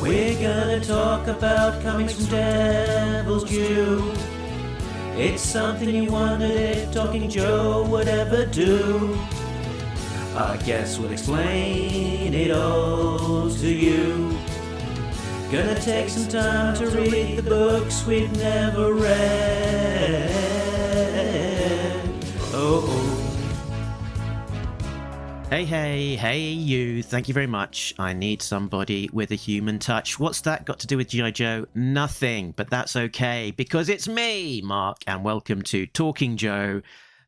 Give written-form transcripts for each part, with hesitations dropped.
We're gonna talk about comics from Devil's Due. It's something you wondered if Talking Joe would ever do. I guess we'll explain it all to you. Gonna take some time to read the books we've never read. Oh. Hey, you. Thank you very much. I need somebody with a human touch. What's that got to do with G.I. Joe? Nothing, but that's okay, because it's me, Mark, and welcome to Talking Joe,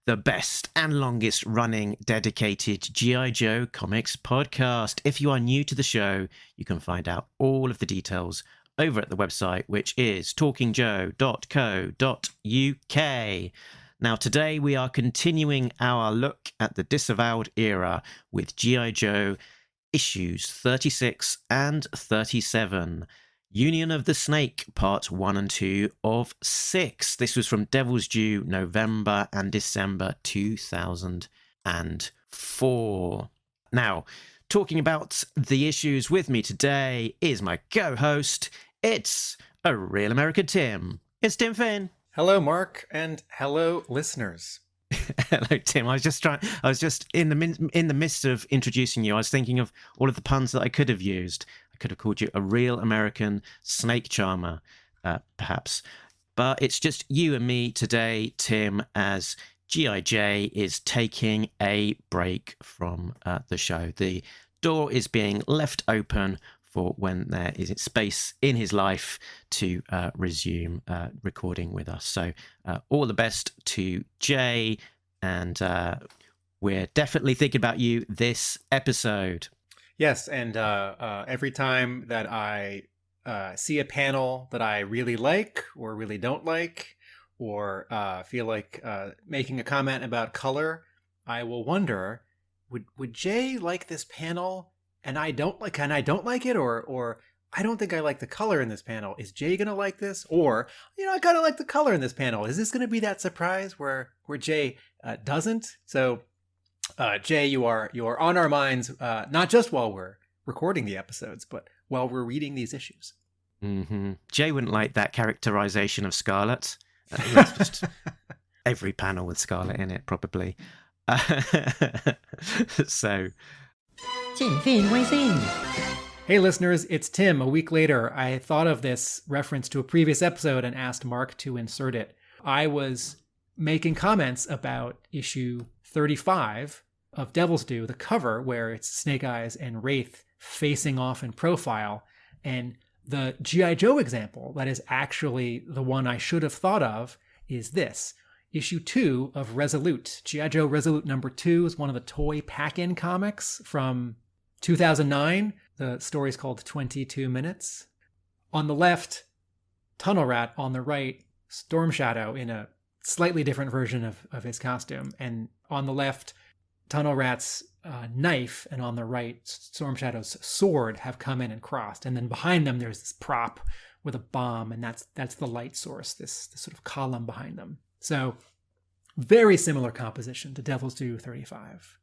the best and longest running dedicated G.I. Joe comics podcast. If you are new to the show, you can find out all of the details over at the website, which is talkingjoe.co.uk. Now, today we are continuing our look at the Disavowed era with G.I. Joe issues 36 and 37. Union of the Snake, Part 1 and 2 of 6. This was from Devil's Due, November and December 2004. Now, talking about the issues with me today is my co-host. It's a real American Tim. It's Tim Finn. Hello, Mark, and hello, listeners. Hello, Tim. I was just in the midst of introducing you. I was thinking of all of the puns that I could have used. I could have called you a real American snake charmer, perhaps. But it's just you and me today, Tim, as G.I.J. is taking a break from the show. The door is being left open for when there is space in his life to resume recording with us. So all the best to Jay, and we're definitely thinking about you this episode. Yes, and every time that I see a panel that I really like or really don't like, or feel like making a comment about color, I will wonder, would Jay like this panel? And I don't like it, or I don't think I like the color in this panel. Is Jay gonna like this? Or, I kind of like the color in this panel. Is this gonna be that surprise where Jay doesn't? So, Jay, you are on our minds, not just while we're recording the episodes, but while we're reading these issues. Mm-hmm. Jay wouldn't like that characterization of Scarlet. It's just every panel with Scarlet in it, probably. So. Hey listeners, it's Tim. A week later, I thought of this reference to a previous episode and asked Mark to insert it. I was making comments about issue 35 of Devil's Due, the cover where it's Snake Eyes and Wraith facing off in profile, and the G.I. Joe example that is actually the one I should have thought of is this. Issue 2 of Resolute. G.I. Joe Resolute number 2 is one of the toy pack-in comics from 2009. The story's called 22 Minutes. On the left, Tunnel Rat. On the right, Storm Shadow in a slightly different version of his costume. And on the left, Tunnel Rat's knife, and on the right, Storm Shadow's sword have come in and crossed. And then behind them, there's this prop with a bomb, and that's the light source, this sort of column behind them. So, very similar composition to Devil's Due 35.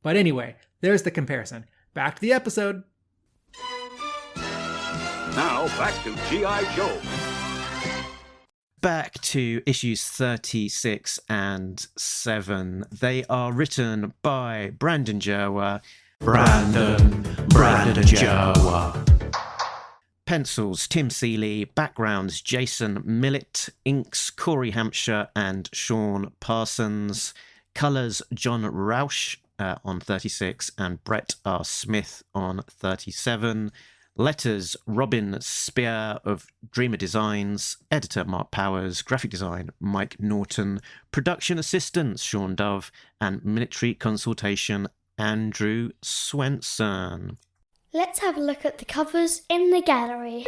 But anyway, there's the comparison. Back to the episode. Now, back to G.I. Joe. Back to issues 36 and 7. They are written by Brandon Joa. Brandon Joa. Pencils, Tim Seeley. Backgrounds, Jason Millett. Inks, Corey Hampshire and Sean Parsons. Colours, John Rausch on 36 and Brett R. Smith on 37. Letters, Robin Spear of Dreamer Designs. Editor, Mark Powers. Graphic design, Mike Norton. Production assistants, Sean Dove. And military consultation, Andrew Swenson. Let's have a look at the covers in the gallery.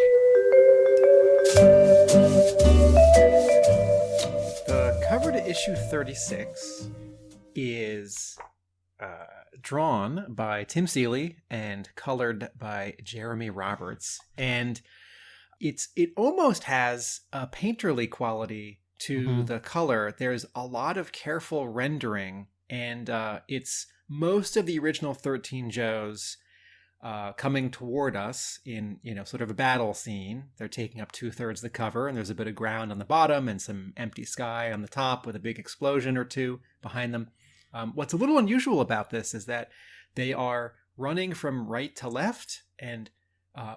The cover to issue 36 is drawn by Tim Seeley and colored by Jeremy Roberts. And it almost has a painterly quality to the color. There's a lot of careful rendering, and it's most of the original 13 Joes coming toward us in, sort of a battle scene. They're taking up 2/3 the cover, and there's a bit of ground on the bottom and some empty sky on the top with a big explosion or two behind them. What's a little unusual about this is that they are running from right to left, and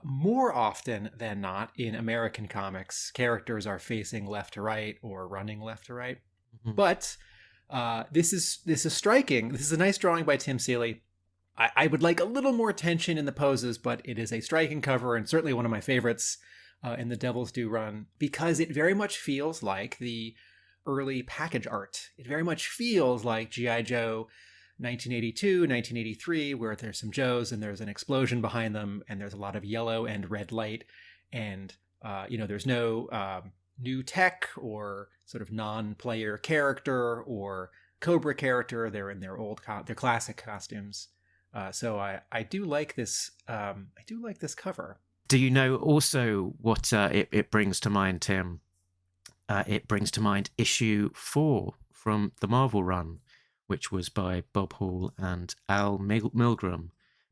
more often than not in American comics, characters are facing left to right or running left to right. Mm-hmm. But this is striking. This is a nice drawing by Tim Seeley. I would like a little more tension in the poses, but it is a striking cover and certainly one of my favorites in the Devil's Due run, because it very much feels like the early package art. It very much feels like G.I. Joe 1982, 1983, where there's some Joes and there's an explosion behind them and there's a lot of yellow and red light, and there's no new tech or sort of non-player character or Cobra character. They're in their their classic costumes. So I do like this. I do like this cover. Do you know also what it brings to mind, Tim? It brings to mind issue 4 from the Marvel run, which was by Bob Hall and Al Milgrom,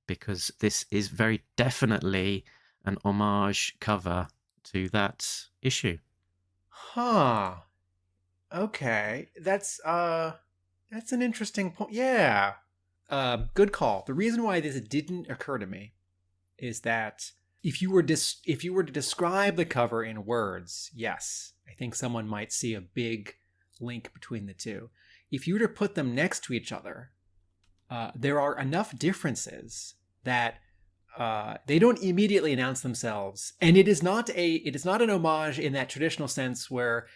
because this is very definitely an homage cover to that issue. Huh. Okay. That's an interesting point. Yeah. Good call. The reason why this didn't occur to me is that if you were to describe the cover in words, yes, I think someone might see a big link between the two. If you were to put them next to each other, there are enough differences that they don't immediately announce themselves, and it is not an homage in that traditional sense where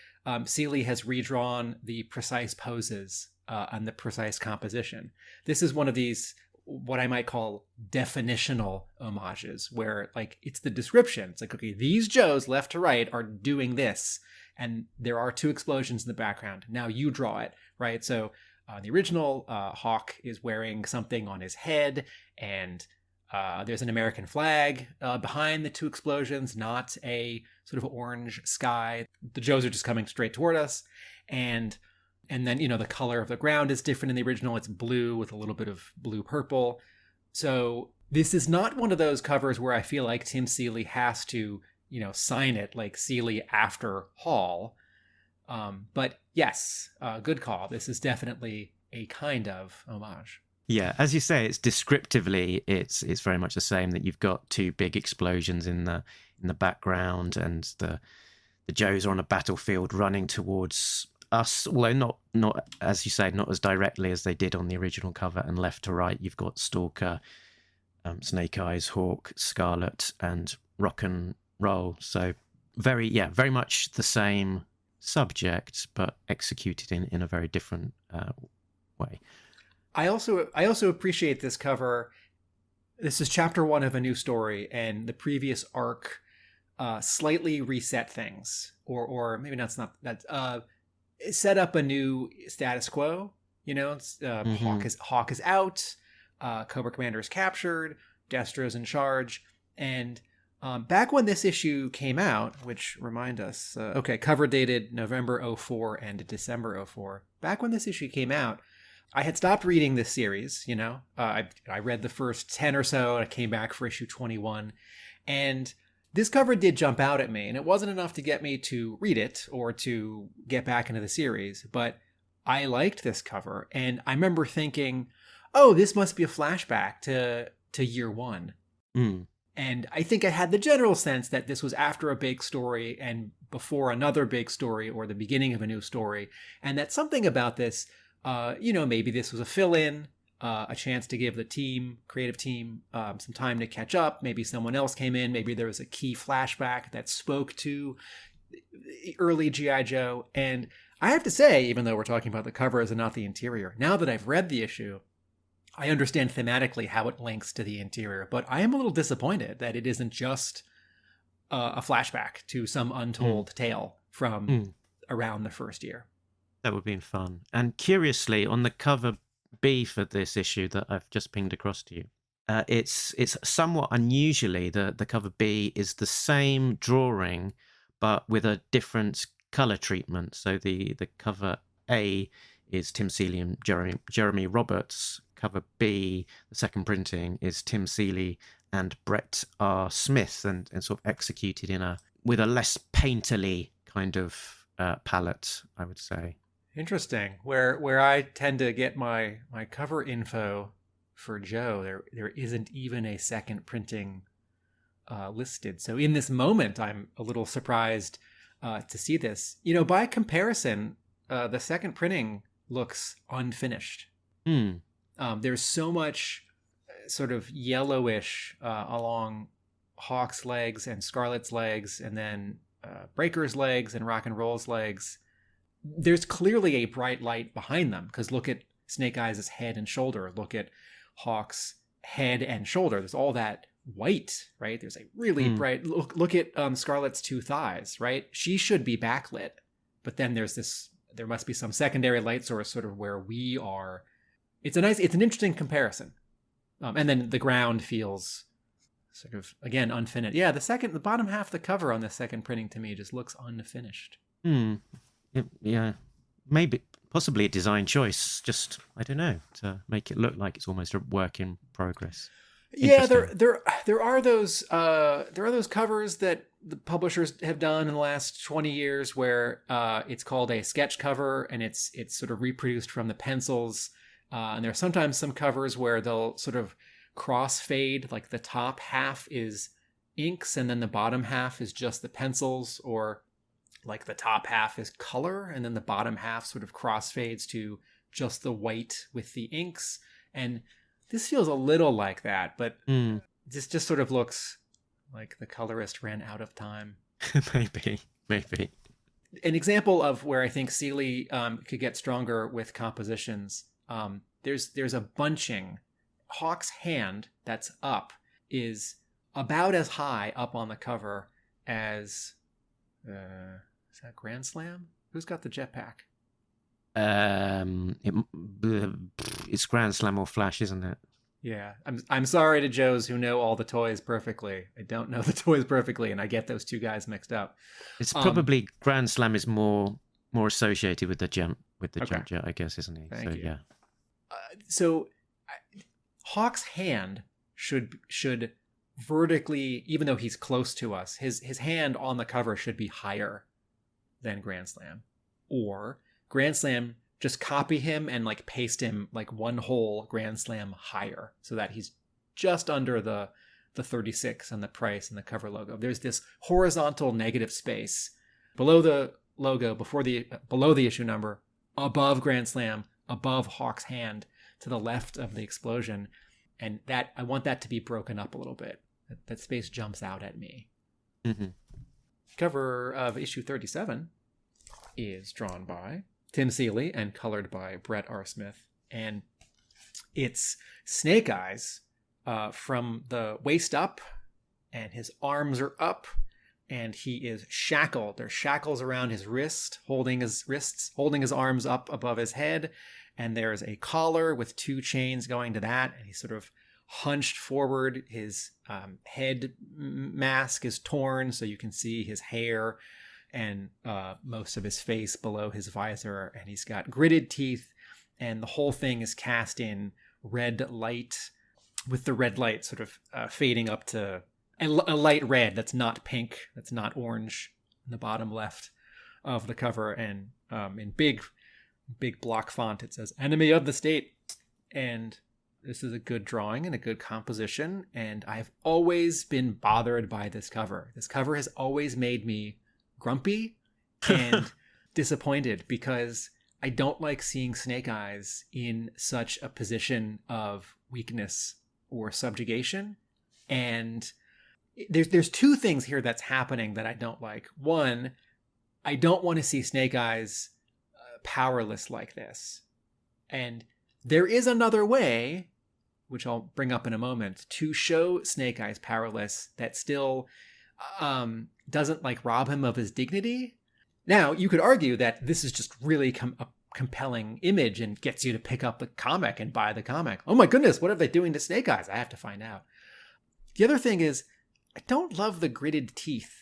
Seeley has redrawn the precise poses and the precise composition. This is one of these, what I might call definitional homages, where like it's the description. It's like, okay, these Joes left to right are doing this, and there are 2 explosions in the background. Now you draw it, right? So the original Hawk is wearing something on his head, and there's an American flag behind the 2 explosions, not a sort of orange sky. The Joes are just coming straight toward us, and then, the color of the ground is different in the original. It's blue with a little bit of blue-purple. So this is not one of those covers where I feel like Tim Seeley has to, sign it like Seeley after Hall. But yes, good call. This is definitely a kind of homage. Yeah, as you say, it's descriptively, it's very much the same, that you've got 2 big explosions in the background, and the Joes are on a battlefield running towards us, although not as you say, not as directly as they did on the original cover. And left to right, you've got Stalker, Snake Eyes, Hawk, Scarlet, and Rock and Roll. So very much the same subject, but executed in a very different way. I also appreciate this cover. This is chapter 1 of a new story, and the previous arc slightly reset things, or maybe that's not that. Set up a new status quo. Hawk is out, Cobra Commander is captured, Destro's in charge, and back when this issue came out, which remind us, cover dated November 04 and December 04. Back when this issue came out, I had stopped reading this series. I read the first 10 or so, and I came back for issue 21, and this cover did jump out at me, and it wasn't enough to get me to read it or to get back into the series, but I liked this cover, and I remember thinking, oh, this must be a flashback to year 1. Mm. And I think I had the general sense that this was after a big story and before another big story, or the beginning of a new story, and that something about this, maybe this was a fill-in, a chance to give the creative team, some time to catch up. Maybe someone else came in. Maybe there was a key flashback that spoke to early G.I. Joe. And I have to say, even though we're talking about the covers and not the interior, now that I've read the issue, I understand thematically how it links to the interior. But I am a little disappointed that it isn't just a flashback to some untold tale from around the first year. That would have been fun. And curiously, on the cover B for this issue that I've just pinged across to you, it's somewhat unusually, the cover B is the same drawing but with a different color treatment. So the cover A is Tim Seeley and Jeremy Roberts. Cover B, the second printing, is Tim Seeley and Brett R. Smith, and sort of executed with a less painterly kind of palette, I would say. Interesting. Where I tend to get my cover info for Joe, there isn't even a second printing listed. So in this moment, I'm a little surprised to see this. By comparison, the second printing looks unfinished. There's so much sort of yellowish along Hawk's legs and Scarlet's legs, and then Breaker's legs and Rock and Roll's legs. There's clearly a bright light behind them, because look at Snake Eyes' head and shoulder. Look at Hawk's head and shoulder. There's all that white, right? There's a really bright look at Scarlet's two thighs, right? She should be backlit, but then there must be some secondary light source sort of where we are. It's an interesting comparison. And then the ground feels sort of, again, unfinished. Yeah, the bottom half of the cover on the second printing to me just looks unfinished. Yeah, maybe, possibly a design choice. Just, I don't know, to make it look like it's almost a work in progress. Yeah, there are those covers that the publishers have done in the last 20 years where it's called a sketch cover, and it's sort of reproduced from the pencils. And there are sometimes some covers where they'll sort of crossfade, like the top half is inks and then the bottom half is just the pencils, or like the top half is color and then the bottom half sort of crossfades to just the white with the inks. And this feels a little like that, but this just sort of looks like the colorist ran out of time. Maybe. An example of where I think Seeley could get stronger with compositions. There's a bunching. Hawk's hand that's up is about as high up on the cover as is that Grand Slam? Who's got the jetpack? It's Grand Slam or Flash, isn't it? Yeah, I'm sorry to Joes who know all the toys perfectly. I don't know the toys perfectly, and I get those two guys mixed up. It's probably Grand Slam is more associated with the jump Okay. jet, I guess, isn't he? Thank you. Yeah. So Hawk's hand should vertically, even though he's close to us, his hand on the cover should be higher than Grand Slam. Or Grand Slam, just copy him and like paste him like one whole Grand Slam higher so that he's just under the 36 and the price and the cover logo. There's this horizontal negative space below the logo, below the issue number, above Grand Slam, above Hawk's hand, to the left of the explosion. And that I want that to be broken up a little bit. That space jumps out at me. Mm-hmm. Cover of issue 37 is drawn by Tim Seeley and colored by Brett R. Smith. And it's Snake Eyes from the waist up, and his arms are up, and he is shackled. There's shackles around his wrists, holding his arms up above his head. And there's a collar with two chains going to that. And he's sort of hunched forward. His head mask is torn, so you can see his hair and most of his face below his visor. And he's got gritted teeth. And the whole thing is cast in red light, with the red light sort of fading up to a light red that's not pink, that's not orange, in the bottom left of the cover. And in big block font, it says "Enemy of the State." And this is a good drawing and a good composition. And I've always been bothered by this cover. This cover has always made me grumpy and disappointed, because I don't like seeing Snake Eyes in such a position of weakness or subjugation. And there's two things here that's happening that I don't like. One, I don't want to see Snake Eyes powerless like this. And there is another way, which I'll bring up in a moment, to show Snake Eyes powerless that still doesn't like rob him of his dignity. Now, you could argue that this is just really a compelling image and gets you to pick up the comic and buy the comic. Oh my goodness, what are they doing to Snake Eyes? I have to find out. The other thing is, I don't love the gritted teeth.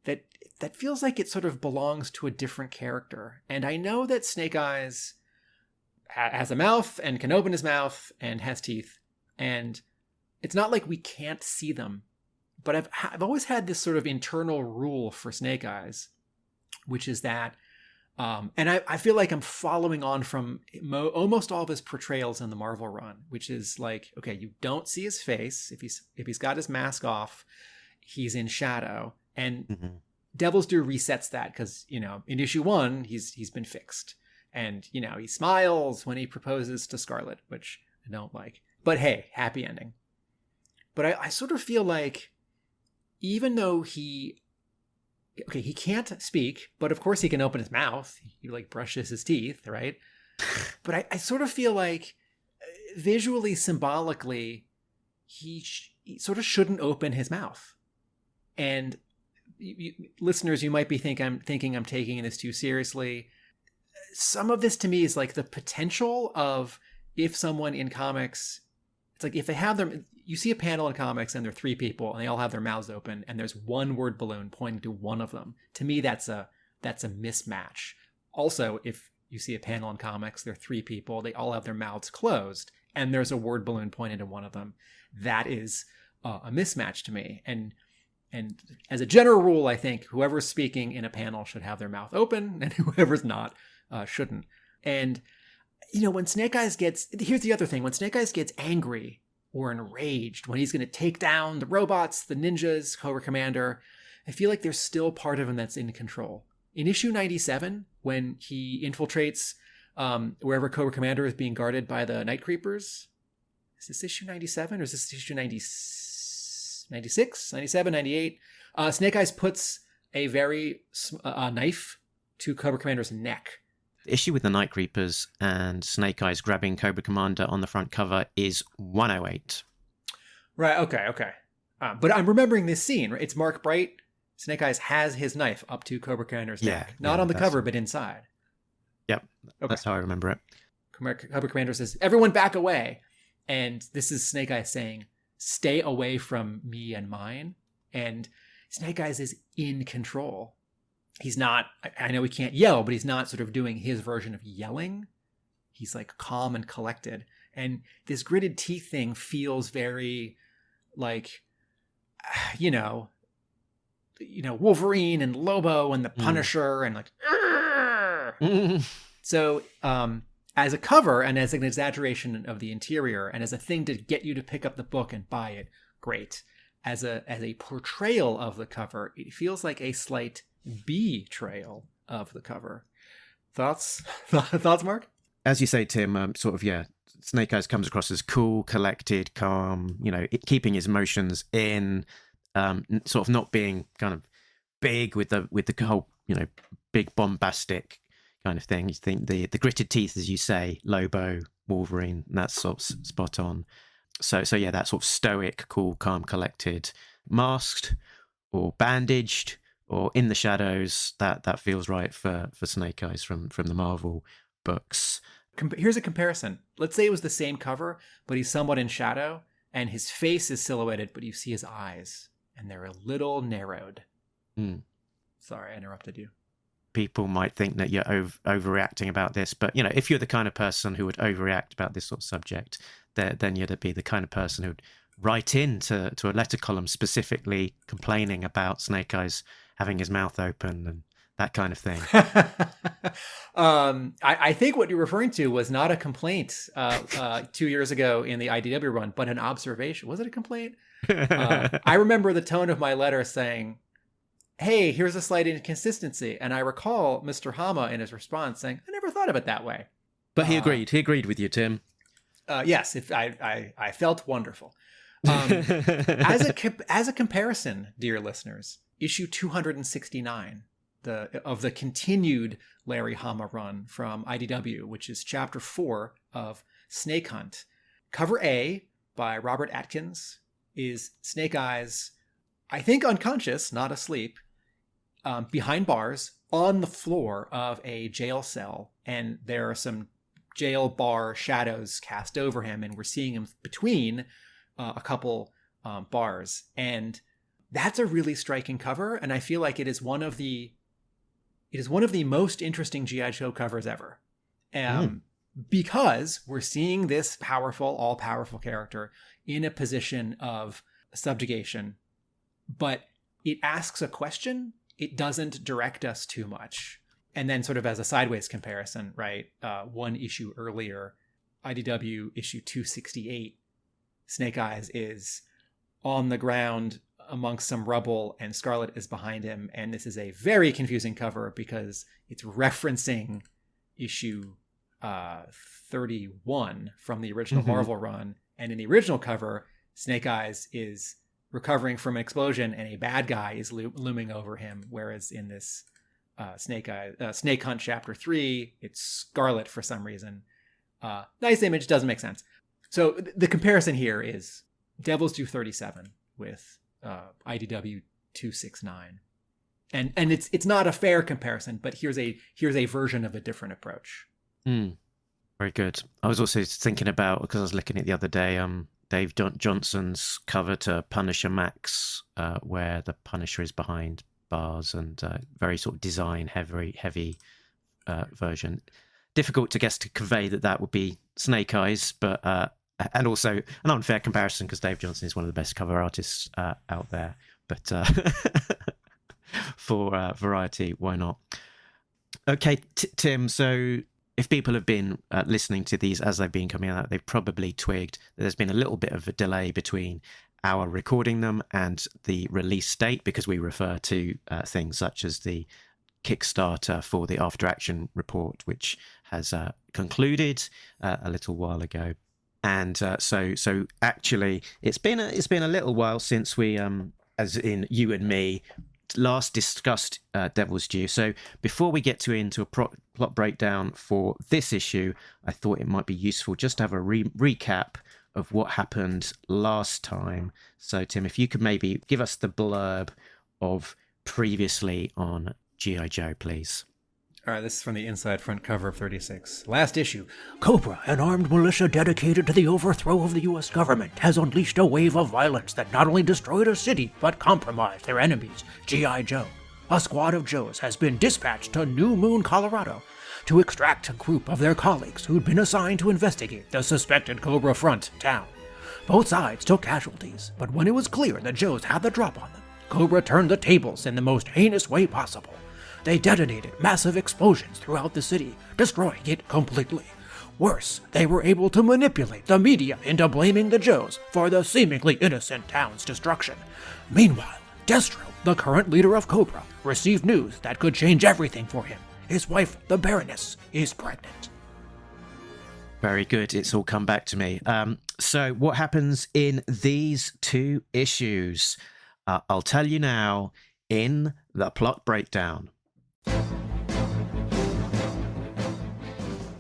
That feels like it sort of belongs to a different character. And I know that Snake Eyes has a mouth and can open his mouth and has teeth. And it's not like we can't see them, but I've always had this sort of internal rule for Snake Eyes, which is that, and I feel like I'm following on from almost all of his portrayals in the Marvel run, which is like, okay, you don't see his face. If he's got his mask off, he's in shadow. And Devil's Due resets that because, you know, in issue 1, he's been fixed. And, you know, he smiles when he proposes to Scarlet, which I don't like. But hey, happy ending. But I sort of feel like even though he can't speak, but of course he can open his mouth. He like brushes his teeth, right? But I sort of feel like visually, symbolically, he sort of shouldn't open his mouth. And listeners, you might be thinking I'm taking this too seriously. Some of this to me is like the potential of if someone in comics, it's like if they have you see a panel in comics and there are 3 people and they all have their mouths open and there's one word balloon pointing to one of them. To me, that's a mismatch. Also, if you see a panel in comics, there are 3 people, they all have their mouths closed and there's a word balloon pointed to one of them. That is a mismatch to me. And as a general rule, I think whoever's speaking in a panel should have their mouth open and whoever's not shouldn't. And, you know, when Snake Eyes here's the other thing, when Snake Eyes gets angry or enraged, when he's going to take down the robots, the ninjas, Cobra Commander, I feel like there's still part of him that's in control. In issue 97, when he infiltrates wherever Cobra Commander is being guarded by the Night Creepers, is this issue 97 or is this issue 96, 97, 98? Snake Eyes puts a very knife to Cobra Commander's neck. The issue with the Night Creepers and Snake Eyes grabbing Cobra Commander on the front cover is 108. Right, okay. But I'm remembering this scene. Right? It's Mark Bright. Snake Eyes has his knife up to Cobra Commander's neck. Not on the cover, but inside. Yep, okay. That's how I remember it. Cobra Commander says, everyone back away. And this is Snake Eyes saying, stay away from me and mine. And Snake Eyes is in control. He's not, I know he can't yell, but he's not sort of doing his version of yelling. He's like calm and collected. And this gritted teeth thing feels very like, you know, Wolverine and Lobo and the Punisher and like, So as a cover and as an exaggeration of the interior and as a thing to get you to pick up the book and buy it, great. As a portrayal of the cover, it feels like a slight betrayal of the cover. Thoughts, Mark? As you say, Tim, Snake Eyes comes across as cool, collected, calm, you know, keeping his emotions in, sort of not being kind of big with the whole, you know, big bombastic kind of thing. You think the gritted teeth, as you say, Lobo, Wolverine, that's sort of spot on. So yeah, that sort of stoic, cool, calm, collected, masked or bandaged or in the shadows, that feels right for Snake Eyes from the Marvel books. Here's a comparison. Let's say it was the same cover, but he's somewhat in shadow, and his face is silhouetted, but you see his eyes, and they're a little narrowed. Sorry, I interrupted you. People might think that you're overreacting about this, but, you know, if you're the kind of person who would overreact about this sort of subject, then you'd be the kind of person who'd write into a letter column specifically complaining about Snake Eyes having his mouth open and that kind of thing. I think what you're referring to was not a complaint 2 years ago in the IDW run, but an observation. Was it a complaint? I remember the tone of my letter saying, hey, here's a slight inconsistency. And I recall Mr. Hama in his response saying, I never thought of it that way. But he agreed. He agreed with you, Tim. Yes, I felt wonderful. As a comparison, dear listeners, issue 269 of the continued Larry Hama run from IDW, which is chapter 4 of Snake Hunt. Cover A by Robert Atkins is Snake Eyes, I think unconscious, not asleep, behind bars on the floor of a jail cell. And there are some jail bar shadows cast over him, and we're seeing him between a couple bars. And that's a really striking cover, and I feel like it is one of the most interesting G.I. Joe covers ever. because we're seeing this powerful, all-powerful character in a position of subjugation, but it asks a question. It doesn't direct us too much. And then sort of as a sideways comparison, right? One issue earlier, IDW issue 268, Snake Eyes is on the ground amongst some rubble and Scarlet is behind him. And this is a very confusing cover because it's referencing issue 31 from the original Marvel run. And in the original cover, Snake Eyes is recovering from an explosion and a bad guy is looming over him. Whereas in this Snake Hunt chapter 3, it's Scarlet for some reason. Nice image, doesn't make sense. So the comparison here is Devil's Due 37 with IDW 269. And it's not a fair comparison, but here's a version of a different approach. Very good. I was also thinking about, because I was looking at it the other day, Dave Johnson's cover to Punisher Max, where the Punisher is behind bars, and very sort of design heavy version. Difficult to guess to convey that would be Snake Eyes, but and also an unfair comparison because Dave Johnson is one of the best cover artists out there. But for variety, why not? Okay, Tim. So if people have been listening to these as they've been coming out, they've probably twigged that there's been a little bit of a delay between our recording them and the release date, because we refer to things such as the Kickstarter for the After Action report, which has concluded a little while ago. And so actually, it's been a little while since we, as in you and me, last discussed Devil's Due. So before we get into a plot breakdown for this issue, I thought it might be useful just to have a recap of what happened last time. So Tim, if you could maybe give us the blurb of previously on G.I. Joe, please. All right, this is from the inside front cover of 36. Last issue. Cobra, an armed militia dedicated to the overthrow of the U.S. government, has unleashed a wave of violence that not only destroyed a city, but compromised their enemies, G.I. Joe. A squad of Joes has been dispatched to New Moon, Colorado, to extract a group of their colleagues who'd been assigned to investigate the suspected Cobra Front town. Both sides took casualties, but when it was clear the Joes had the drop on them, Cobra turned the tables in the most heinous way possible. They detonated massive explosions throughout the city, destroying it completely. Worse, they were able to manipulate the media into blaming the Joes for the seemingly innocent town's destruction. Meanwhile, Destro, the current leader of Cobra, received news that could change everything for him. His wife, the Baroness, is pregnant. Very good. It's all come back to me. So what happens in these two issues? I'll tell you now in the plot breakdown.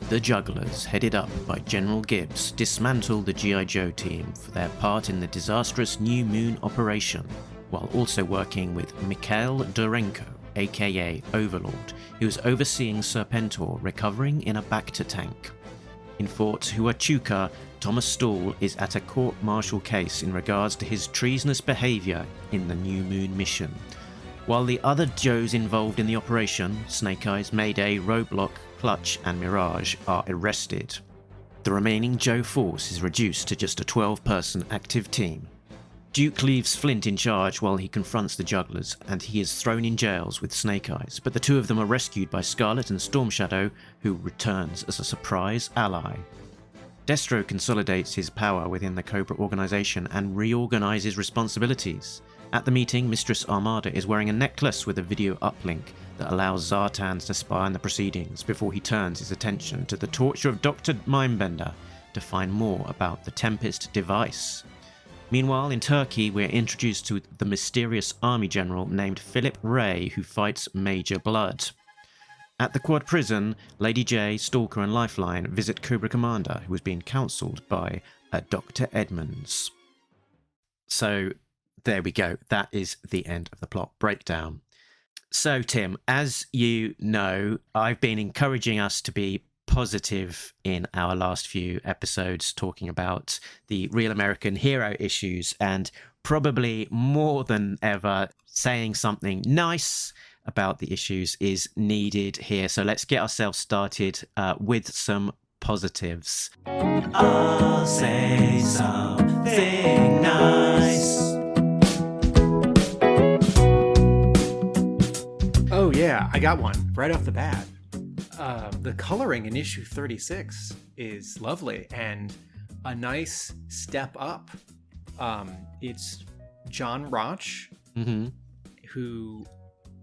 The Jugglers, headed up by General Gibbs, dismantle the G.I. Joe team for their part in the disastrous New Moon operation, while also working with Mikhail Durenko, aka Overlord, who is overseeing Serpentor recovering in a Bacta tank. In Fort Huachuca, Thomas Stahl is at a court-martial case in regards to his treasonous behaviour in the New Moon mission. While the other Joes involved in the operation, Snake Eyes, Mayday, Roadblock, Clutch and Mirage, are arrested. The remaining Joe force is reduced to just a 12-person active team. Duke leaves Flint in charge while he confronts the Jugglers, and he is thrown in jails with Snake Eyes, but the two of them are rescued by Scarlet and Storm Shadow, who returns as a surprise ally. Destro consolidates his power within the Cobra organization and reorganizes responsibilities. At the meeting, Mistress Armada is wearing a necklace with a video uplink that allows Zartan to spy on the proceedings before he turns his attention to the torture of Dr. Mindbender to find more about the Tempest device. Meanwhile, in Turkey, we're introduced to the mysterious army general named Philip Ray, who fights Major Blood. At the Quad Prison, Lady J, Stalker and Lifeline visit Cobra Commander, who was being counselled by Dr. Edmonds. So, there we go. That is the end of the plot breakdown. So, Tim, as you know, I've been encouraging us to be positive in our last few episodes, talking about the Real American Hero issues, and probably more than ever, saying something nice about the issues is needed here. So let's get ourselves started with some positives. I'll say something nice. Oh yeah, I got one right off the bat. The coloring in issue 36 is lovely and a nice step up. It's John Roch, who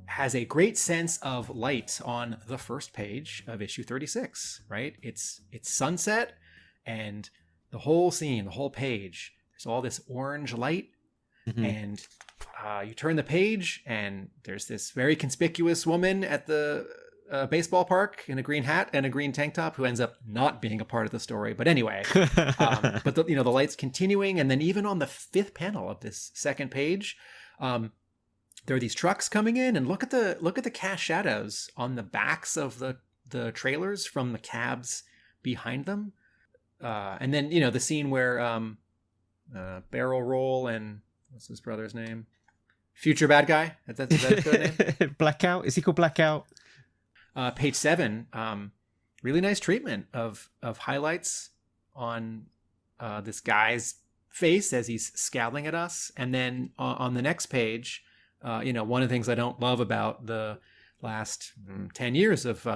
has a great sense of light on the first page of issue 36, right? It's sunset, and the whole scene, the whole page, there's all this orange light, and you turn the page, and there's this very conspicuous woman at the baseball park in a green hat and a green tank top who ends up not being a part of the story. But anyway, but the light's continuing, and then even on the fifth panel of this second page, there are these trucks coming in, and look at the cast shadows on the backs of the trailers from the cabs behind them, and then the scene where Barrel Roll and what's his brother's name? Future bad guy. Is that his code name? Blackout. Is he called Blackout? Page 7, really nice treatment of highlights on this guy's face as he's scowling at us. And then on the next page, one of the things I don't love about the last 10 years of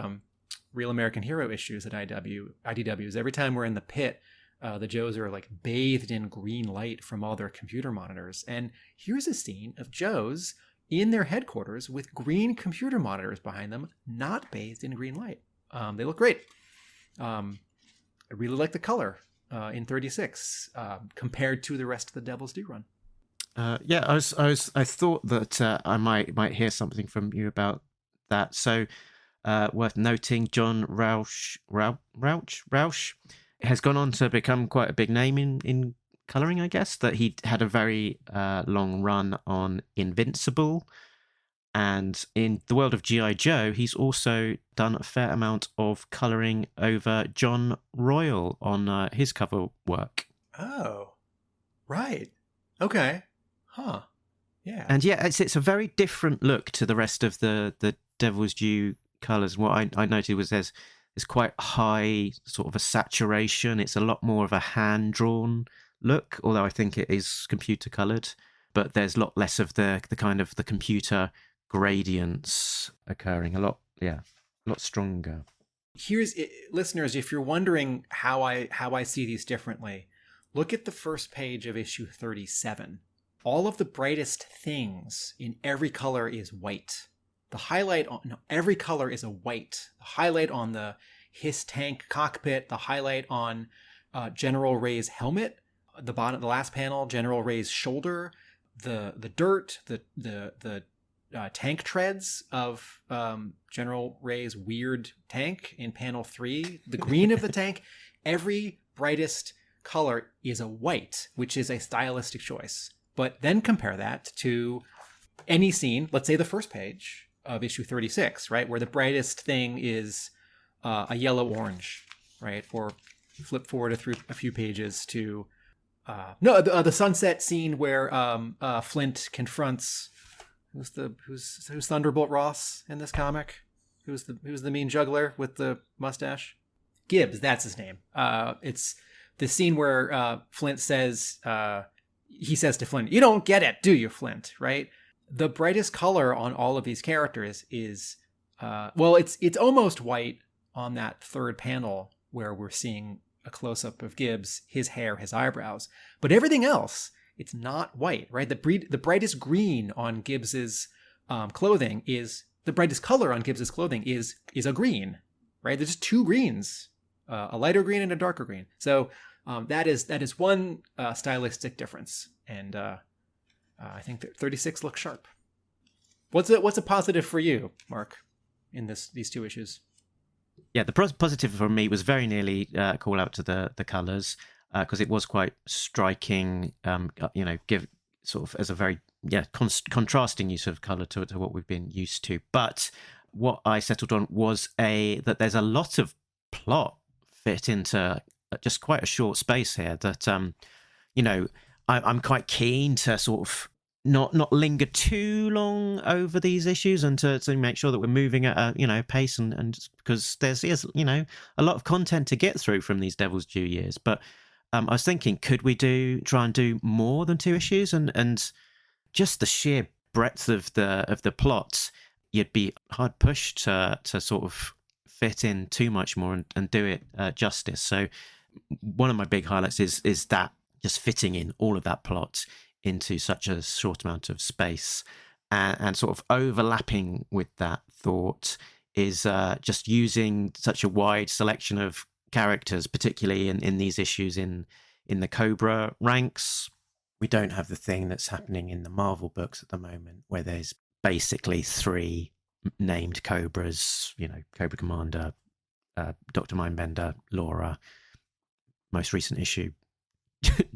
Real American Hero issues at IDW is every time we're in the pit, the Joes are like bathed in green light from all their computer monitors. And here's a scene of Joes in their headquarters with green computer monitors behind them, not bathed in green light. They look great. I really like the color in 36 compared to the rest of the Devil's Due run. I thought that I might hear something from you about that. So worth noting, John Rauch has gone on to become quite a big name in colouring, I guess, that he had a very long run on Invincible. And in the world of G.I. Joe, he's also done a fair amount of colouring over John Royal on his cover work. Oh, right. Okay. Huh. Yeah. And yeah, it's a very different look to the rest of the Devil's Due colours. What I noted was there's quite high sort of a saturation. It's a lot more of a hand-drawn look, although I think it is computer coloured, but there's a lot less of the kind of the computer gradients occurring. A lot stronger. Here's listeners, if you're wondering how I see these differently, look at the first page of issue 37. All of the brightest things in every color is white. The highlight on every color is a white. The highlight on the Hiss tank cockpit, the highlight on General Ray's helmet, the last panel, General Ray's shoulder, the dirt, the tank treads of General Ray's weird tank in panel 3, the green of the tank. Every brightest color is a white, which is a stylistic choice. But then compare that to any scene, let's say the first page of issue 36, right, where the brightest thing is a yellow-orange, right, or flip forward through a few pages to the sunset scene where Flint confronts who's Thunderbolt Ross in this comic? Who's the mean juggler with the mustache? Gibbs, that's his name. It's the scene where Flint says he says to Flint, "You don't get it, do you, Flint?" Right? The brightest color on all of these characters is it's almost white on that third panel where we're seeing a close-up of Gibbs, his hair, his eyebrows. But everything else, it's not white, right? The brightest green on Gibbs's clothing is the brightest color on Gibbs's clothing is a green, right? There's just two greens, a lighter green and a darker green. So that is one stylistic difference, and I think that 36 looks sharp. What's a positive for you, Mark, in these two issues? Yeah, the positive for me was very nearly call out to the colours, because it was quite striking, give sort of as a very contrasting use of colour to what we've been used to. But what I settled on was that there's a lot of plot fit into just quite a short space here. That I'm quite keen to sort of not linger too long over these issues, and to make sure that we're moving at a pace, and because there's a lot of content to get through from these Devil's Due years. But I was thinking, could we try and do more than 2 issues, and just the sheer breadth of the plot, you'd be hard pushed to sort of fit in too much more and do it justice. So one of my big highlights is that just fitting in all of that plot into such a short amount of space, and sort of overlapping with that thought is just using such a wide selection of characters, particularly in these issues in the Cobra ranks. We don't have the thing that's happening in the Marvel books at the moment, where there's basically 3 named Cobras, Cobra Commander, Dr. Mindbender, Laura, most recent issue,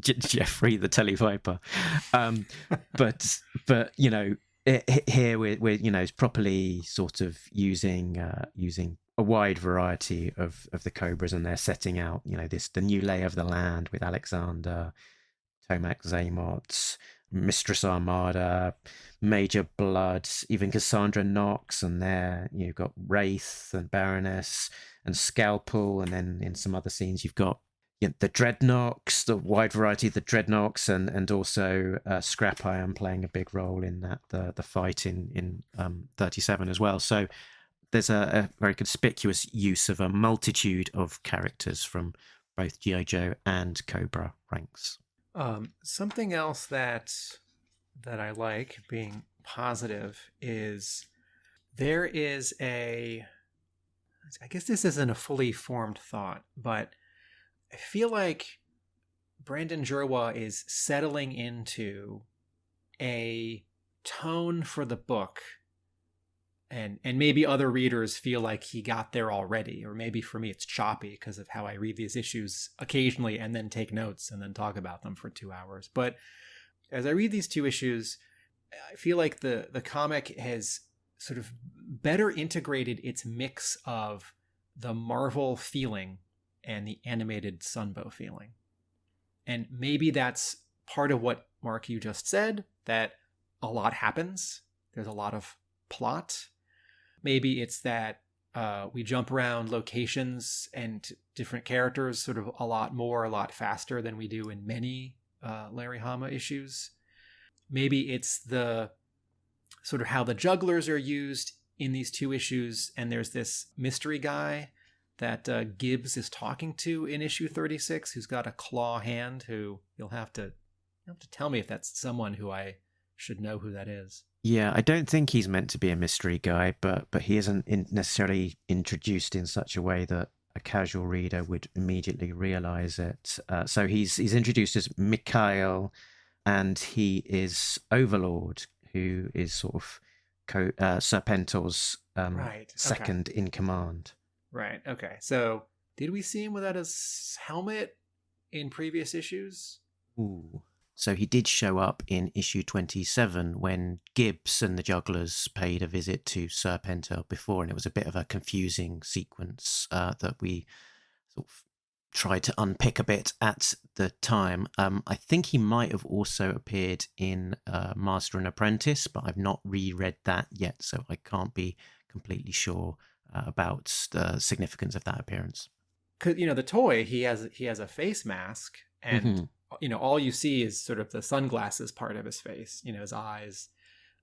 Jeffrey the Televiper. But here we're properly sort of using a wide variety of the Cobras, and they're setting out the new lay of the land with Alexander, Tomac Zaymot, Mistress Armada, Major Blood, even Cassandra Knox, and there you've got Wraith and Baroness and Scalpel, and then in some other scenes you've got the Dreadnoks, the wide variety of the Dreadnoks, and also Scrap Iron playing a big role in that the fight in 37 as well. So there's a very conspicuous use of a multitude of characters from both G.I. Joe and Cobra ranks. Something else that I like, being positive, is there is I guess this isn't a fully formed thought, but I feel like Brandon Jerwa is settling into a tone for the book, and maybe other readers feel like he got there already, or maybe for me it's choppy because of how I read these issues occasionally and then take notes and then talk about them for 2 hours. But as I read these 2 issues, I feel like the comic has sort of better integrated its mix of the Marvel feeling and the animated Sunbow feeling. And maybe that's part of what, Mark, you just said, that a lot happens. There's a lot of plot. Maybe it's that we jump around locations and different characters sort of a lot faster than we do in many Larry Hama issues. Maybe it's the sort of how the jugglers are used in these 2 issues, and there's this mystery guy that Gibbs is talking to in issue 36, who's got a claw hand, who you'll have to tell me if that's someone who I should know who that is. Yeah, I don't think he's meant to be a mystery guy, but he isn't necessarily introduced in such a way that a casual reader would immediately realize it. So he's introduced as Mikhail, and he is Overlord, who is sort of Serpentor's second in command. Right. Okay. So did we see him without his helmet in previous issues? Ooh. So he did show up in issue 27 when Gibbs and the Jugglers paid a visit to Serpentor before, and it was a bit of a confusing sequence that we sort of tried to unpick a bit at the time. I think he might have also appeared in Master and Apprentice, but I've not reread that yet, so I can't be completely sure about the significance of that appearance. Because the toy, he has a face mask, and all you see is sort of the sunglasses part of his face, his eyes,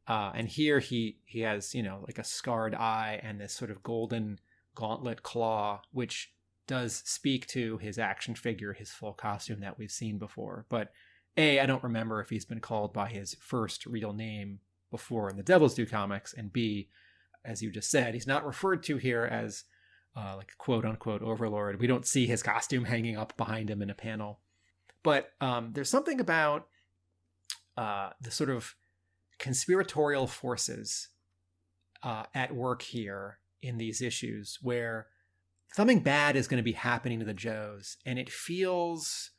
and here he has like a scarred eye and this sort of golden gauntlet claw, which does speak to his action figure, his full costume that we've seen before. But A, I don't remember if he's been called by his first real name before in the Devil's Due comics, and B, as you just said, he's not referred to here as like a quote-unquote overlord. We don't see his costume hanging up behind him in a panel. But there's something about the sort of conspiratorial forces at work here in these issues, where something bad is going to be happening to the Joes, and it feels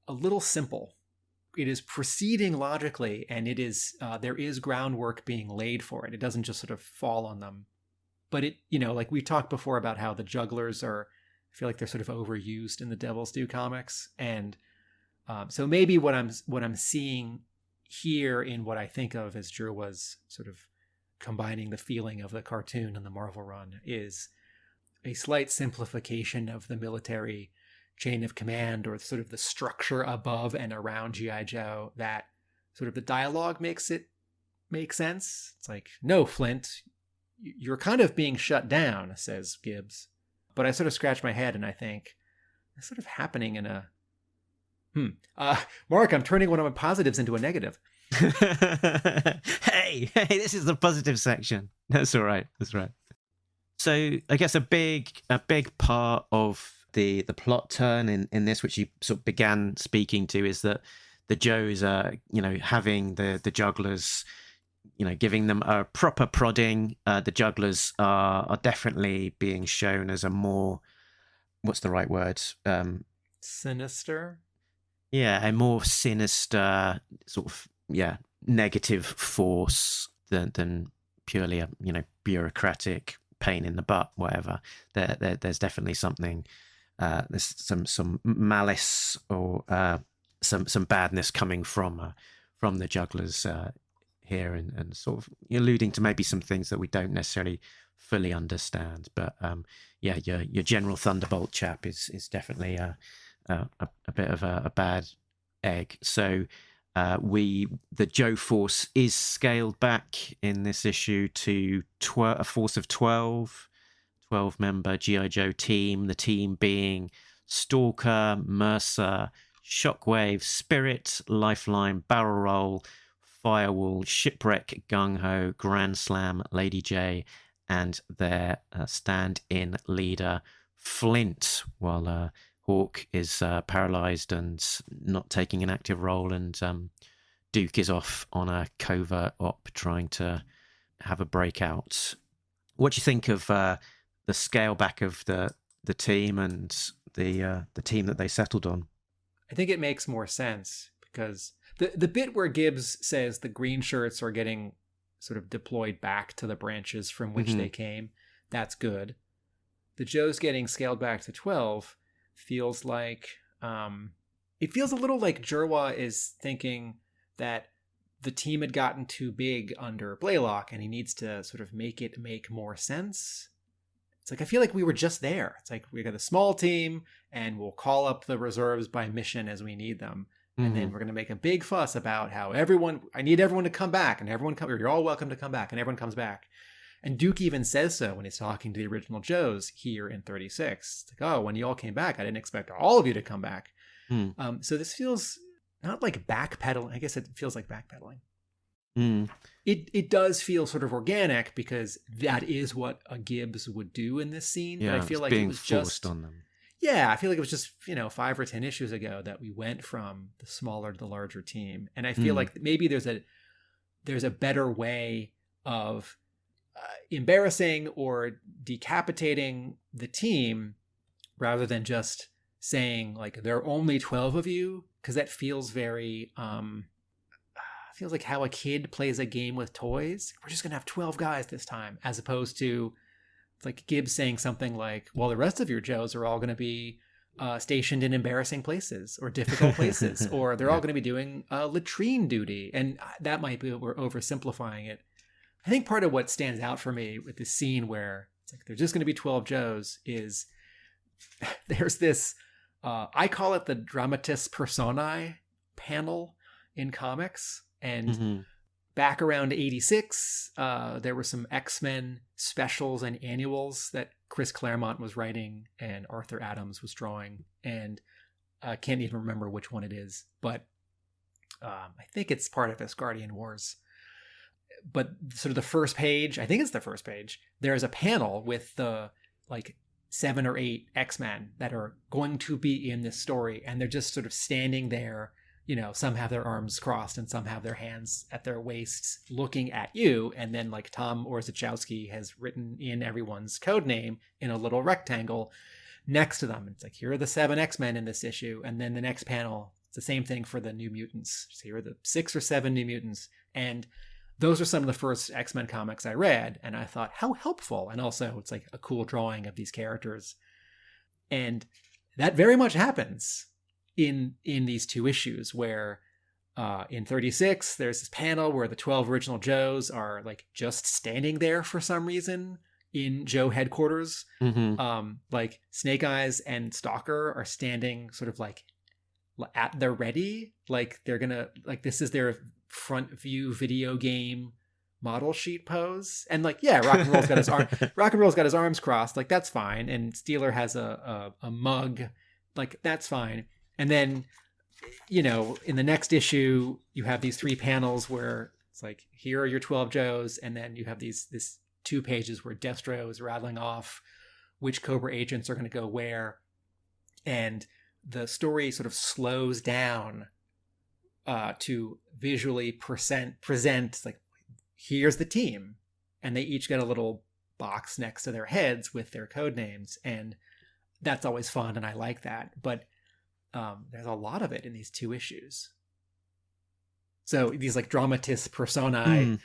a little simple. It is proceeding logically, and it is there is groundwork being laid for it. It doesn't just sort of fall on them. But it, like we talked before about how the jugglers I feel like they're sort of overused in the Devil's Due comics, and so maybe what I'm seeing here in what I think of as Jerwa's sort of combining the feeling of the cartoon and the Marvel run is a slight simplification of the military chain of command, or sort of the structure above and around G.I. Joe, that sort of the dialogue makes it make sense. It's like, no, Flint, you're kind of being shut down, says Gibbs. But I sort of scratch my head and I think, it's sort of happening in a... Mark, I'm turning one of my positives into a negative. hey, this is the positive section. That's all right. That's right. So I guess a big part of the plot turn in this, which you sort of began speaking to, is that the Joes are, having the jugglers, giving them a proper prodding. The jugglers are definitely being shown as a more, what's the right word? Sinister? Yeah, a more sinister sort of, negative force than purely a, bureaucratic pain in the butt, whatever. There's definitely something, there's some malice or some badness coming from the jugglers here, and sort of alluding to maybe some things that we don't necessarily fully understand. But your General Thunderbolt chap is definitely a bit of a bad egg. So the Joe force is scaled back in this issue to a force of 12-member G.I. Joe team, the team being Stalker, Mercer, Shockwave, Spirit, Lifeline, Barrel Roll, Firewall, Shipwreck, Gung Ho, Grand Slam, Lady J, and their stand-in leader, Flint, while Hawk is paralyzed and not taking an active role, and Duke is off on a covert op trying to have a breakout. What do you think of the scale back of the team and the team that they settled on? I think it makes more sense because the bit where Gibbs says the green shirts are getting sort of deployed back to the branches from which they came, that's good. The Joes getting scaled back to 12 feels like it feels a little like Jerwa is thinking that the team had gotten too big under Blaylock and he needs to sort of make it make more sense. It's like, I feel like we were just there. It's like we got a small team and we'll call up the reserves by mission as we need them. And then we're going to make a big fuss about how I need everyone to come back, and you're all welcome to come back, and everyone comes back. And Duke even says so when he's talking to the original Joes here in 36. It's like, oh, when you all came back, I didn't expect all of you to come back. So this feels not like backpedaling. I guess it feels like backpedaling. It does feel sort of organic because that is what a Gibbs would do in this scene. Yeah, but I feel like it was forced just on them. Yeah, I feel like it was just 5 or 10 issues ago that we went from the smaller to the larger team, and I feel like maybe there's a better way of embarrassing or decapitating the team rather than just saying like there are only 12 of you, because that feels very feels like how a kid plays a game with toys. We're just gonna have 12 guys this time, as opposed to like Gibbs saying something like, well, the rest of your Joes are all going to be stationed in embarrassing places or difficult places, or they're all going to be doing latrine duty. And that might be, we're oversimplifying it. I think part of what stands out for me with this scene where it's like there's just going to be 12 Joes is there's this, I call it the dramatis personae panel in comics. And back around 86, there were some X-Men specials and annuals that Chris Claremont was writing and Arthur Adams was drawing. And I can't even remember which one it is, but I think it's part of Asgardian Wars. But sort of the first page, I think it's the first page, there's a panel with the like 7 or 8 X-Men that are going to be in this story. And they're just sort of standing there. Some have their arms crossed and some have their hands at their waists looking at you. And then like Tom Orzechowski has written in everyone's code name in a little rectangle next to them. It's like, here are the 7 X-Men in this issue. And then the next panel, it's the same thing for the New Mutants. So here are the 6 or 7 New Mutants. And those are some of the first X-Men comics I read. And I thought, how helpful. And also it's like a cool drawing of these characters. And that very much happens in these 2 issues where In 36, there's this panel where the 12 original Joes are like just standing there for some reason in Joe headquarters. Like Snake Eyes and Stalker are standing sort of like at the ready, like they're gonna, like this is their front view video game model sheet pose. And like, yeah, Rock and Roll's got his arms crossed, like that's fine. And Steeler has a mug, like that's fine. And then, you know, in the next issue, you have these 3 panels where it's like, here are your 12 Joes, and then you have this 2 pages where Destro is rattling off which Cobra agents are going to go where, and the story sort of slows down to visually present like, here's the team, and they each get a little box next to their heads with their code names, and that's always fun, and I like that. But there's a lot of it in these 2 issues. So these like dramatis personae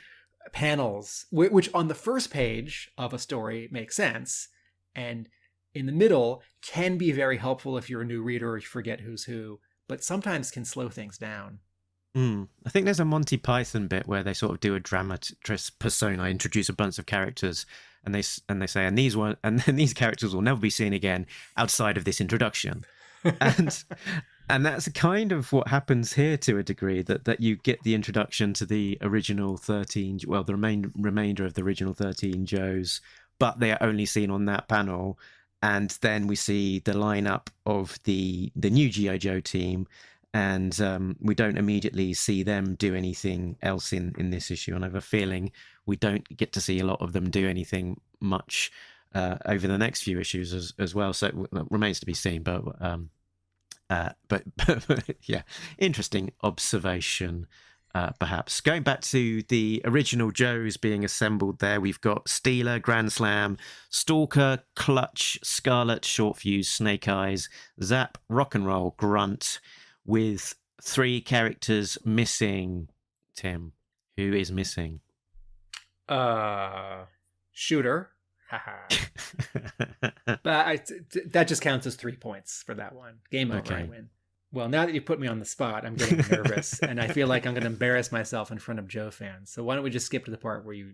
panels, which on the first page of a story makes sense, and in the middle can be very helpful if you're a new reader or you forget who's who, but sometimes can slow things down. I think there's a Monty Python bit where they sort of do a dramatis persona, introduce a bunch of characters, and they say, and these characters will never be seen again outside of this introduction. And that's kind of what happens here to a degree, that you get the introduction to the original 13, well, the remainder of the original 13 Joes, but they are only seen on that panel. And then we see the lineup of the new G.I. Joe team, and we don't immediately see them do anything else in this issue. And I have a feeling we don't get to see a lot of them do anything much over the next few issues as well. So it remains to be seen. But yeah, interesting observation. Perhaps going back to the original Joes being assembled there, we've got Steeler, Grand Slam, Stalker, Clutch, Scarlet, Short Fuse, Snake Eyes, Zap, Rock and Roll, Grunt, with 3 characters missing. Tim, who is missing? Shooter. But that just counts as 3 points for that one. Game over. Okay. I win. Well, now that you put me on the spot, I'm getting nervous, and I feel like I'm going to embarrass myself in front of Joe fans. So why don't we just skip to the part where you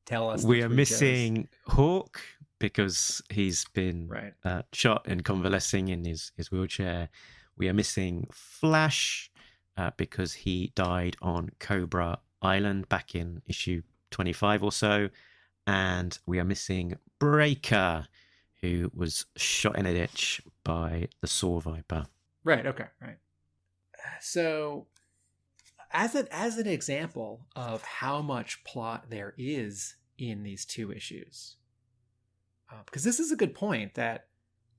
tell us? We are missing Joes. Hawk, because he's been shot and convalescing in his wheelchair. We are missing Flash, because he died on Cobra Island back in issue 25 or so. And we are missing Breaker, who was shot in a ditch by the Saw Viper. Right. Okay. Right. So, as an example of how much plot there is in these 2 issues, because this is a good point that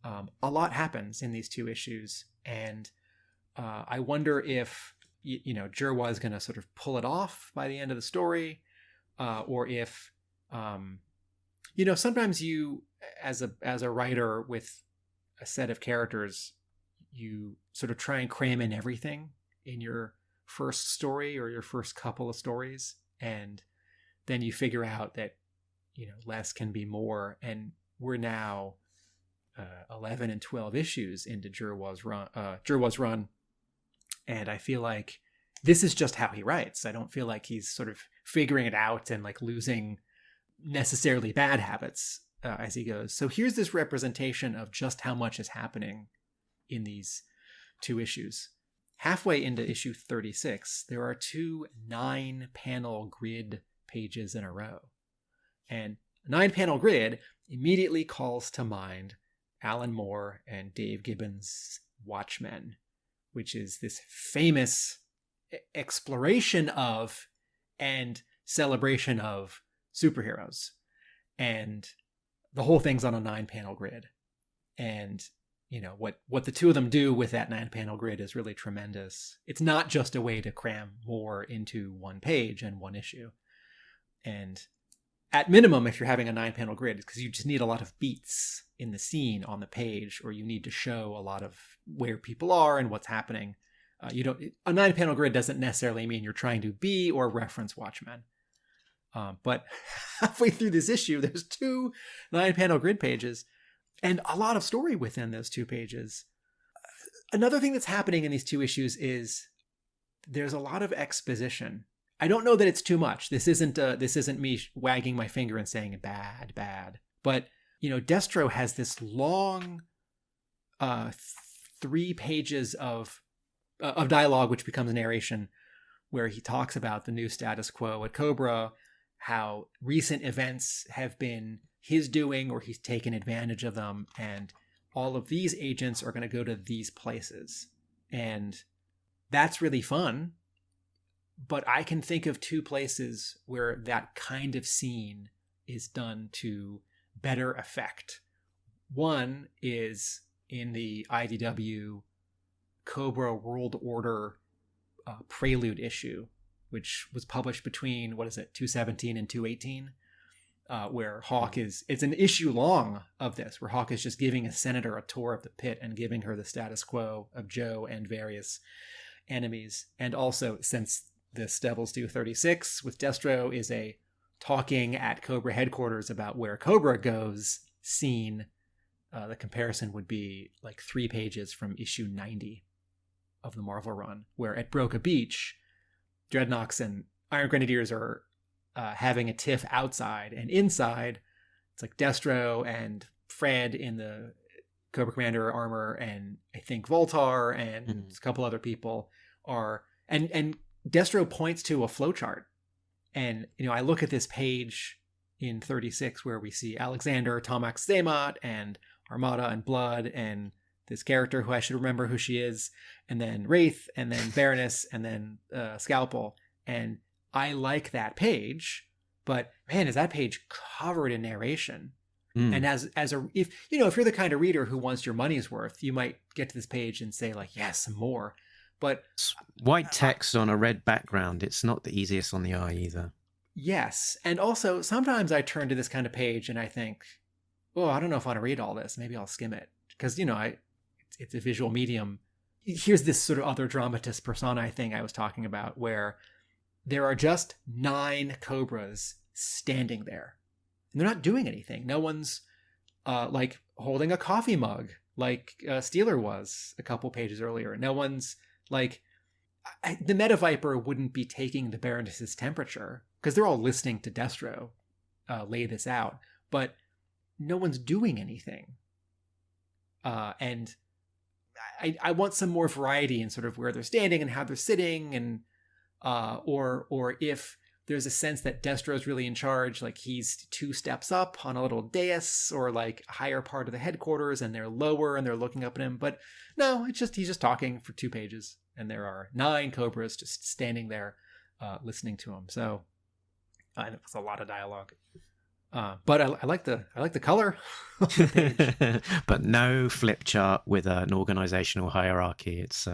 a lot happens in these 2 issues, and I wonder if Jerwa is going to sort of pull it off by the end of the story, or if sometimes you, as a writer with a set of characters, you sort of try and cram in everything in your first story or your first couple of stories, and then you figure out that less can be more. And we're now 11 and 12 issues into Jerwa's run, and I feel like this is just how he writes. I don't feel like he's sort of figuring it out and like losing necessarily bad habits as he goes. So here's this representation of just how much is happening in these 2 issues. Halfway into issue 36, there are 2 9-panel grid pages in a row. And a 9-panel grid immediately calls to mind Alan Moore and Dave Gibbons' Watchmen, which is this famous exploration of and celebration of superheroes. And the whole thing's on a 9-panel grid. And what the 2 of them do with that 9-panel grid is really tremendous. It's not just a way to cram more into 1 page and 1 issue. And at minimum, if you're having a 9-panel grid, it's because you just need a lot of beats in the scene on the page, or you need to show a lot of where people are and what's happening. A 9-panel grid doesn't necessarily mean you're trying to be or reference Watchmen. But halfway through this issue, there's 2 9-panel grid pages and a lot of story within those 2 pages. Another thing that's happening in these 2 issues is there's a lot of exposition. I don't know that it's too much. This isn't me wagging my finger and saying bad. But, Destro has this long 3 pages of dialogue, which becomes narration, where he talks about the new status quo at Cobra, how recent events have been his doing or he's taken advantage of them, and all of these agents are going to go to these places. And that's really fun. But I can think of 2 places where that kind of scene is done to better effect. One is in the IDW Cobra World Order Prelude issue, which was published between, 217 and 218, where Hawk it's an issue long of this, where Hawk is just giving a senator a tour of the pit and giving her the status quo of Joe and various enemies. And also, since this Devil's Due 36 with Destro is a talking at Cobra headquarters about where Cobra goes scene, the comparison would be like 3 pages from issue 90 of the Marvel run, where at Broca Beach, Dreadnoks and Iron Grenadiers are having a tiff outside, and inside it's like Destro and Fred in the Cobra Commander armor, and I think Voltar and a couple other people are, and Destro points to a flowchart. And, I look at this page in 36 where we see Alexander, Tomax Zaymot, and Armada and Blood, and this character who I should remember who she is, and then Wraith, and then Baroness, and then Scalpel. And I like that page, but man, is that page covered in narration. And if you're the kind of reader who wants your money's worth, you might get to this page and say like, yes, more. But white text on a red background, it's not the easiest on the eye either. Yes. And also, sometimes I turn to this kind of page and I think, oh, I don't know if I want to read all this. Maybe I'll skim it. Because, it's a visual medium. Here's this sort of other dramatist personae thing I was talking about, where there are just 9 Cobras standing there. And they're not doing anything. No one's like holding a coffee mug like Steeler was a couple pages earlier. No one's like, the Meta Viper wouldn't be taking the Baroness's temperature because they're all listening to Destro lay this out, but no one's doing anything. And I want some more variety in sort of where they're standing and how they're sitting, and or if there's a sense that Destro's really in charge, like he's 2 steps up on a little dais or like a higher part of the headquarters, and they're lower and they're looking up at him. But no, he's just talking for 2 pages, and there are 9 Cobras just standing there listening to him. So it's a lot of dialogue. But I like the color of the page. But no flip chart with an organizational hierarchy. It's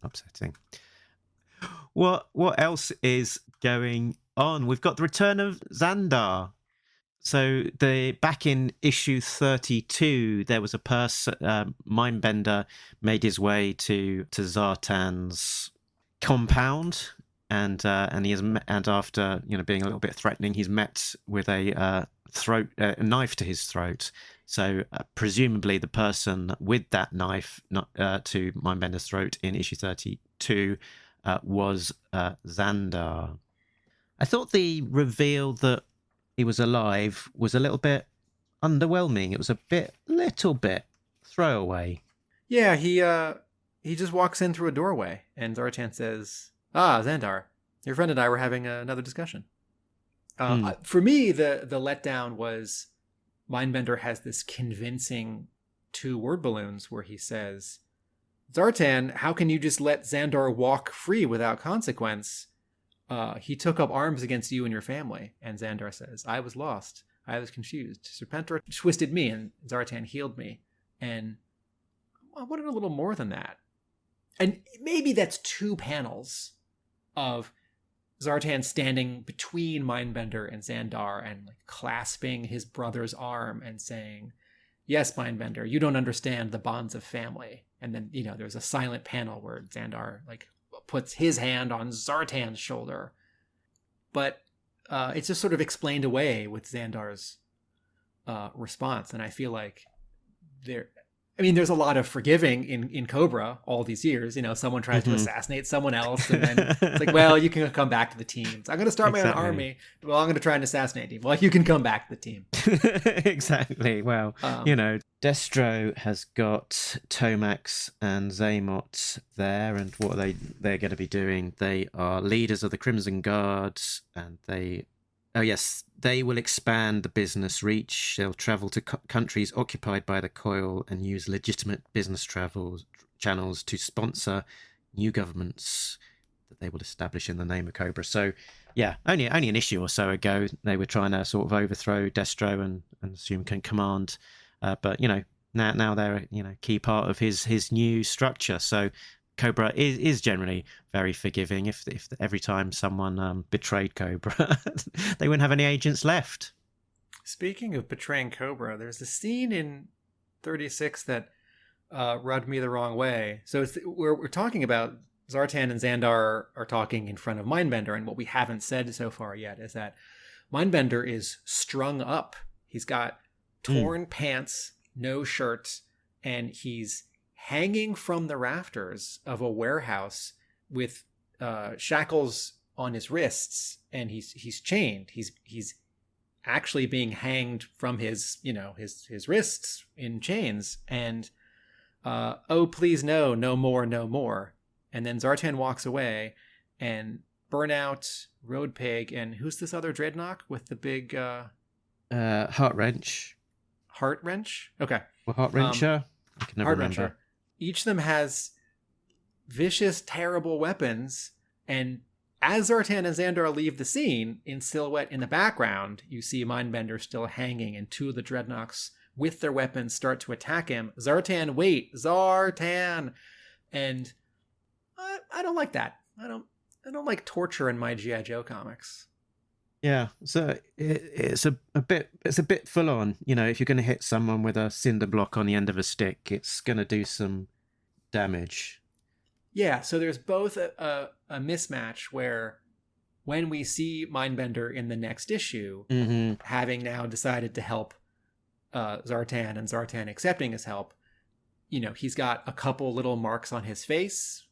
upsetting. What else is going on? We've got the return of Xandar. So back in issue 32, there was a person, Mindbender, made his way to Zartan's compound, and after being a little bit threatening, he's met with a knife to his throat. So presumably the person with that knife to Mindbender's throat in issue 32 was Xandar. I thought the reveal that he was alive was a little bit underwhelming. It was little bit throwaway. Yeah, he just walks in through a doorway, and Zartan says, Xandar, your friend and I were having another discussion. For me, the letdown was Mindbender has this convincing 2 word balloons where he says, Zartan, how can you just let Xandar walk free without consequence? He took up arms against you and your family. And Xandar says, I was lost. I was confused. Serpentor twisted me and Zartan healed me. And I wanted a little more than that. And maybe that's 2 panels of Zartan standing between Mindbender and Xandar and like clasping his brother's arm and saying, yes, Mindbender, you don't understand the bonds of family. And then, there's a silent panel where Xandar like puts his hand on Zartan's shoulder. But it's just sort of explained away with Xandar's response. And I feel like I mean, there's a lot of forgiving in Cobra all these years. Someone tries to assassinate someone else, and then it's like, well, you can come back to the team. I'm going to start my own army. Well, I'm going to try and assassinate you. Well, you can come back to the team. Exactly. Well, Destro has got Tomax and Zaymot there, and what they're going to be doing, they are leaders of the Crimson Guard, and they will expand the business reach. They'll travel to countries occupied by the Coil and use legitimate business travel channels to sponsor new governments that they will establish in the name of Cobra. So, yeah, only an issue or so ago, they were trying to sort of overthrow Destro and assume can command. But, now they're a key part of his new structure. So Cobra is generally very forgiving. If every time someone betrayed Cobra, they wouldn't have any agents left. Speaking of betraying Cobra, there's a scene in 36 that rubbed me the wrong way. So we're talking about Zartan and Xandar are talking in front of Mindbender, and what we haven't said so far yet is that Mindbender is strung up. He's got torn pants, no shirt, and he's hanging from the rafters of a warehouse with shackles on his wrists, and he's chained. He's actually being hanged from his his wrists in chains. And oh please no more. And then Zartan walks away, and Burnout, Road Pig, and who's this other Dreadnought with the big Heart Wrench? Heart Wrench? Okay. Well, Heart Wrencher? I can never remember. Each of them has vicious, terrible weapons, and as Zartan and Xandar leave the scene, in silhouette in the background, you see Mindbender still hanging, and two of the Dreadnoughts with their weapons start to attack him. Zartan, wait! Zartan! And I don't like that. I don't like torture in my G.I. Joe comics. Yeah, so it's a bit full on. If you're going to hit someone with a cinder block on the end of a stick, it's going to do some damage. Yeah, so there's both a mismatch where when we see Mindbender in the next issue, having now decided to help Zartan and Zartan accepting his help, he's got a couple little marks on his face,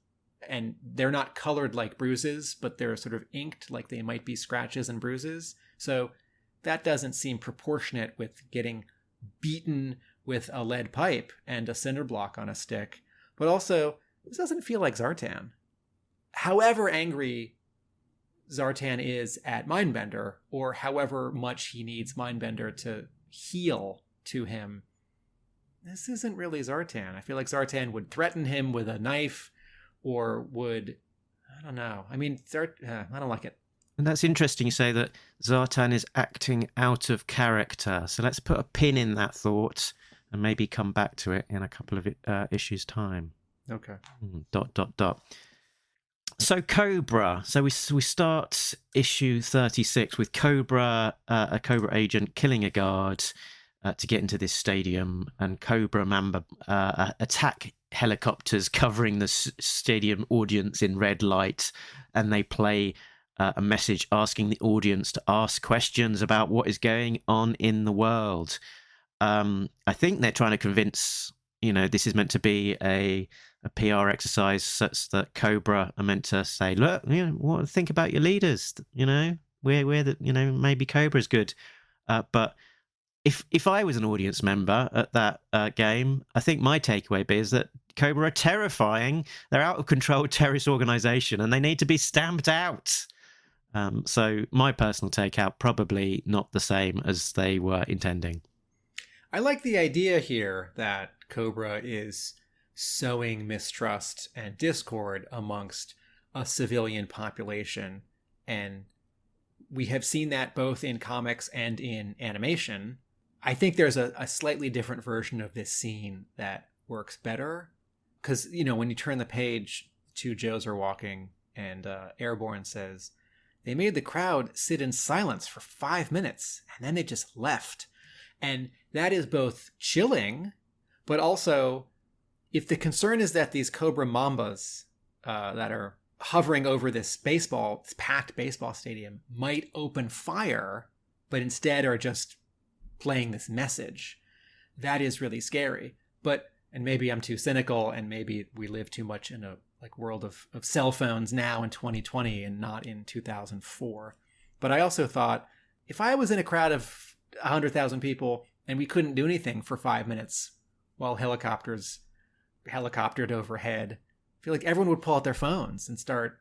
and they're not colored like bruises, but they're sort of inked like they might be scratches and bruises. So that doesn't seem proportionate with getting beaten with a lead pipe and a cinder block on a stick. But also, this doesn't feel like Zartan. However angry Zartan is at Mindbender, or however much he needs Mindbender to heal to him, this isn't really Zartan. I feel like Zartan would threaten him with a knife, or would, I don't know. I mean, I don't like it. And that's interesting you say that Zartan is acting out of character. So let's put a pin in that thought and maybe come back to it in a couple of issues' time. Okay. ... So Cobra. So we start issue 36 with Cobra, a Cobra agent killing a guard to get into this stadium, and Cobra member attack helicopters covering the stadium audience in red light, and they play a message asking the audience to ask questions about what is going on in the world. I think they're trying to convince, this is meant to be a PR exercise such that Cobra are meant to say, look, think about your leaders, we're the, maybe Cobra's good. But if I was an audience member at that game, I think my takeaway would be is that Cobra are terrifying. They're out of control terrorist organization, and they need to be stamped out. So my personal takeout, probably not the same as they were intending. I like the idea here that Cobra is sowing mistrust and discord amongst a civilian population. And we have seen that both in comics and in animation. I think there's a slightly different version of this scene that works better. Because, when you turn the page, two Joes are walking, and Airborne says, they made the crowd sit in silence for 5 minutes, and then they just left. And that is both chilling, but also, if the concern is that these Cobra Mambas that are hovering over this packed baseball stadium might open fire, but instead are just playing this message, that is really scary. But and maybe I'm too cynical, and maybe we live too much in a world of cell phones now in 2020 and not in 2004. But I also thought, if I was in a crowd of 100,000 people and we couldn't do anything for 5 minutes while helicoptered overhead, I feel like everyone would pull out their phones and start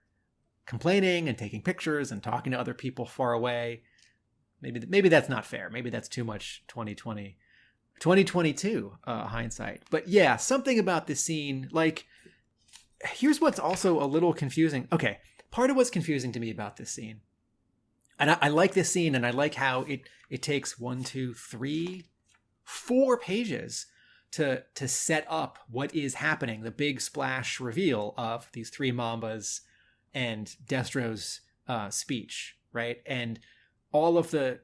complaining and taking pictures and talking to other people far away. Maybe that's not fair. Maybe that's too much 2022 hindsight. But yeah, something about this scene, here's what's also a little confusing. Okay, part of what's confusing to me about this scene, and I like this scene, and I like how it takes 1, 2, 3, 4 pages to set up what is happening, the big splash reveal of these 3 Mambas and Destro's speech, right? And all of the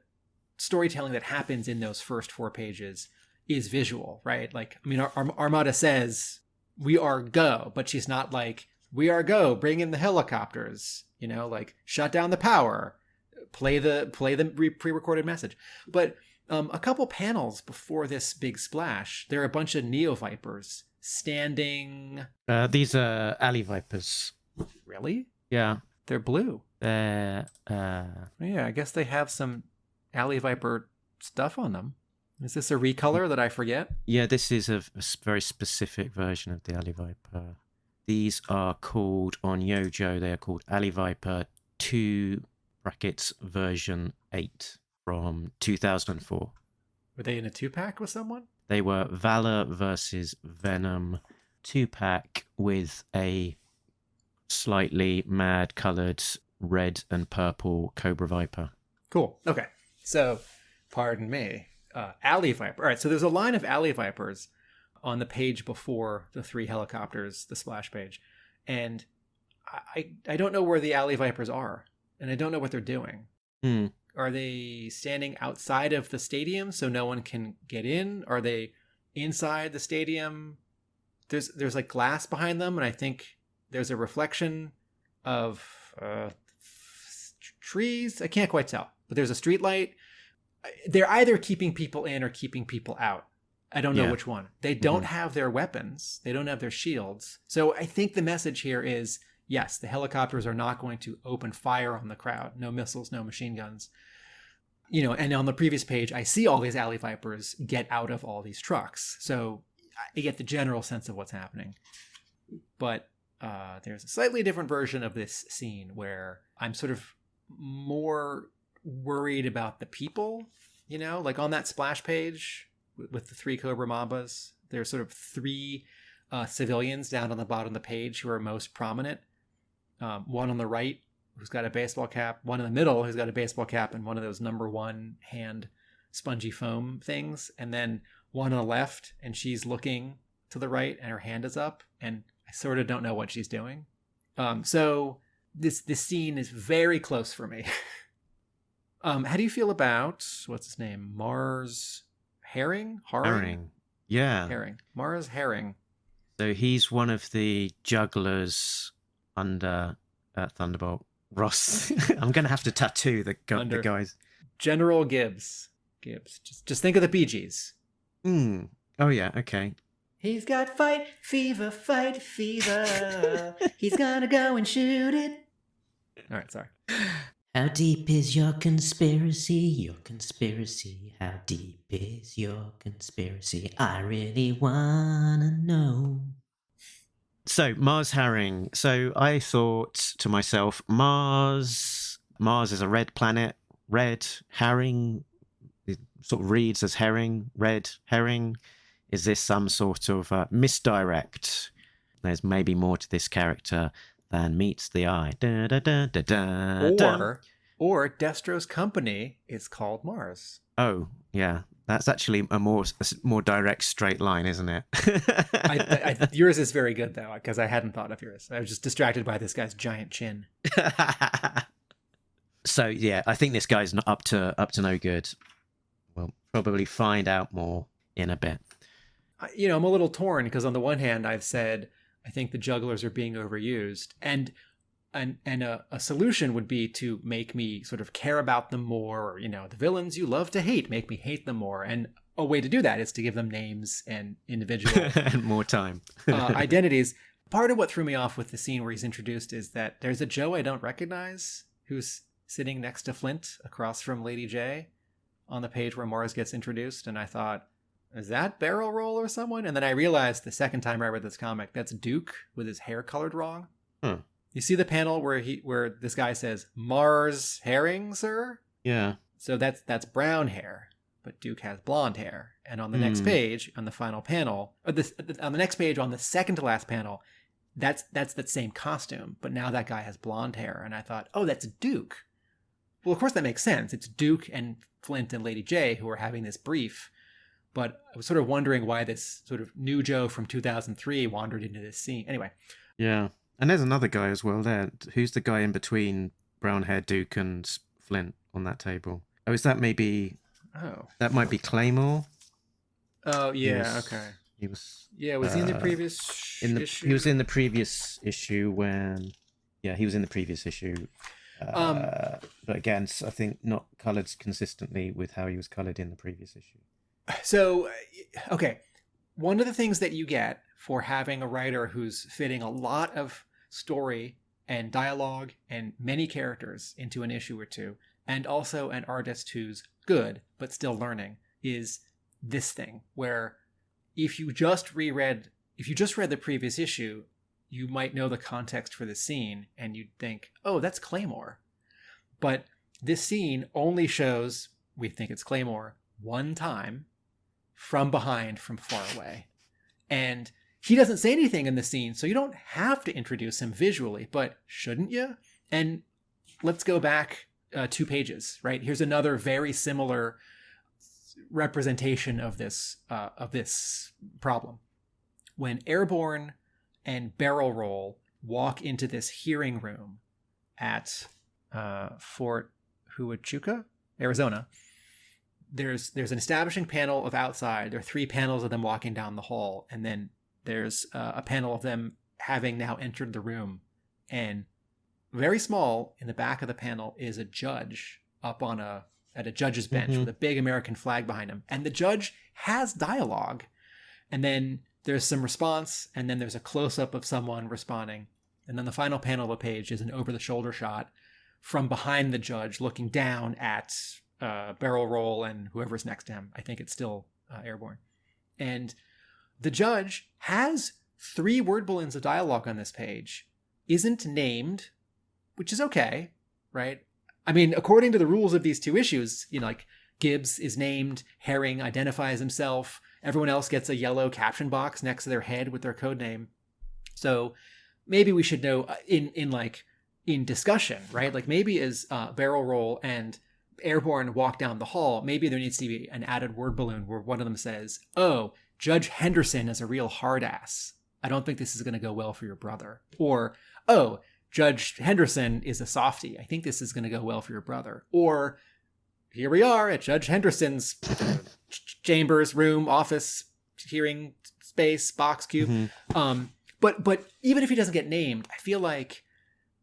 storytelling that happens in those first 4 pages is visual, right? Armada says, "We are go," but she's not like, "We are go, bring in the helicopters," shut down the power, play the pre-recorded message. But a couple panels before this big splash, there are a bunch of Neo-Vipers standing. These are alley vipers. Really? Yeah. They're blue. They're... Yeah, I guess they have some alley viper stuff on them. Is this a recolor that I forget? Yeah, this is a very specific version of the alley viper. These are called, on Yojo, they are called alley viper 2 version 8 from 2004. Were they in a 2-pack with someone? They were Valor versus Venom 2-pack with a slightly mad coloured red and purple Cobra Viper. Cool. Okay. So, pardon me. Alley Viper. All right. So there's a line of Alley Vipers on the page before the 3 helicopters, the splash page. And I don't know where the Alley Vipers are. And I don't know what they're doing. Are they standing outside of the stadium so no one can get in? Are they inside the stadium? There's glass behind them, and I think there's a reflection of trees. I can't quite tell, but there's a street light. They're either keeping people in or keeping people out. I don't know which one. They don't have their weapons. They don't have their shields. So I think the message here is, yes, the helicopters are not going to open fire on the crowd. No missiles, no machine guns. And on the previous page, I see all these alley vipers get out of all these trucks. So I get the general sense of what's happening. But there's a slightly different version of this scene where I'm sort of more worried about the people, on that splash page with the 3 Cobra Mambas. There's sort of 3 civilians down on the bottom of the page who are most prominent. One on the right who's got a baseball cap, one in the middle who's got a baseball cap and one of those number 1 hand spongy foam things, and then one on the left, and she's looking to the right and her hand is up, and I sort of don't know what she's doing. So this scene is very close for me. How do you feel about, what's his name? Mars Herring? Herring. Yeah. Herring. Mars Herring. So he's one of the jugglers under Thunderbolt. Ross. I'm going to have to tattoo the guys. General Gibbs. Just think of the Bee Gees. Oh, yeah. Okay. He's got fight fever. He's going to go and shoot it. All right, sorry. How deep is your conspiracy? How deep is your conspiracy? I really wanna know. So, Mars Herring. So, I thought to myself, Mars is a red planet. Red herring. It sort of reads as herring. Red herring. Is this some sort of misdirect? There's maybe more to this character than meets the eye. Da, da, da, da, da, or Destro's company is called Mars. Oh, yeah. That's actually a more direct straight line, isn't it? Yours is very good, though, because I hadn't thought of yours. I was just distracted by this guy's giant chin. So, yeah, I think this guy's not up to no good. We'll probably find out more in a bit. I'm a little torn, because on the one hand, I've said, I think the jugglers are being overused. And a solution would be to make me sort of care about them more. The villains you love to hate, make me hate them more. And a way to do that is to give them names and individual And more time. identities. Part of what threw me off with the scene where he's introduced is that there's a Joe I don't recognize who's sitting next to Flint across from Lady J on the page where Mars gets introduced. And I thought, is that Barrel Roll or someone? And then I realized the second time I read this comic, that's Duke with his hair colored wrong. Huh. You see the panel where this guy says, Mars herring, sir? Yeah. So that's brown hair, but Duke has blonde hair. And on the next page, on the final panel, on the next page, on the second to last panel, that's that same costume, but now that guy has blonde hair. And I thought, oh, that's Duke. Well, of course that makes sense. It's Duke and Flint and Lady J who are having this brief. But I was sort of wondering why this sort of new Joe from 2003 wandered into this scene. Anyway. Yeah. And there's another guy as well there. Who's the guy in between brown-haired Duke and Flint on that table? Oh, is that maybe... Oh. That might be Claymore? Oh, yeah, okay. He was... Yeah, was he in the previous issue? He was in the previous issue when... Yeah, he was in the previous issue. But again, I think not coloured consistently with how he was coloured in the previous issue. So, okay. One of the things that you get for having a writer who's fitting a lot of story and dialogue and many characters into an issue or two, and also an artist who's good but still learning, is this thing where if you just read the previous issue, you might know the context for the scene and you'd think, oh, that's Claymore. But this scene only shows, we think it's Claymore, one time from behind, from far away. And he doesn't say anything in the scene, so you don't have to introduce him visually, but shouldn't you? And let's go back 2 pages, right? Here's another very similar representation of this problem. When Airborne and Barrel Roll walk into this hearing room at Fort Huachuca, Arizona, there's an establishing panel of outside. There are 3 panels of them walking down the hall, and then there's a panel of them having now entered the room. And very small in the back of the panel is a judge up at a judge's bench with a big American flag behind him. And the judge has dialogue. And then there's some response, and then there's a close-up of someone responding. And then the final panel of the page is an over-the-shoulder shot from behind the judge looking down at Barrel Roll and whoever's next to him. I think it's still Airborne. And the judge has 3 word balloons of dialogue on this page, isn't named, which is okay, right? I mean, according to the rules of these 2 issues, like Gibbs is named, Herring identifies himself, everyone else gets a yellow caption box next to their head with their code name. So maybe we should know in discussion, right? Like maybe as Barrel Roll and Airborne walk down the hall, maybe there needs to be an added word balloon where one of them says, oh, Judge Henderson is a real hard ass. I don't think this is going to go well for your brother. Or, oh, Judge Henderson is a softie. I think this is going to go well for your brother. Or, here we are at Judge Henderson's chambers, room, office, hearing space, box, cube. But even if he doesn't get named, I feel like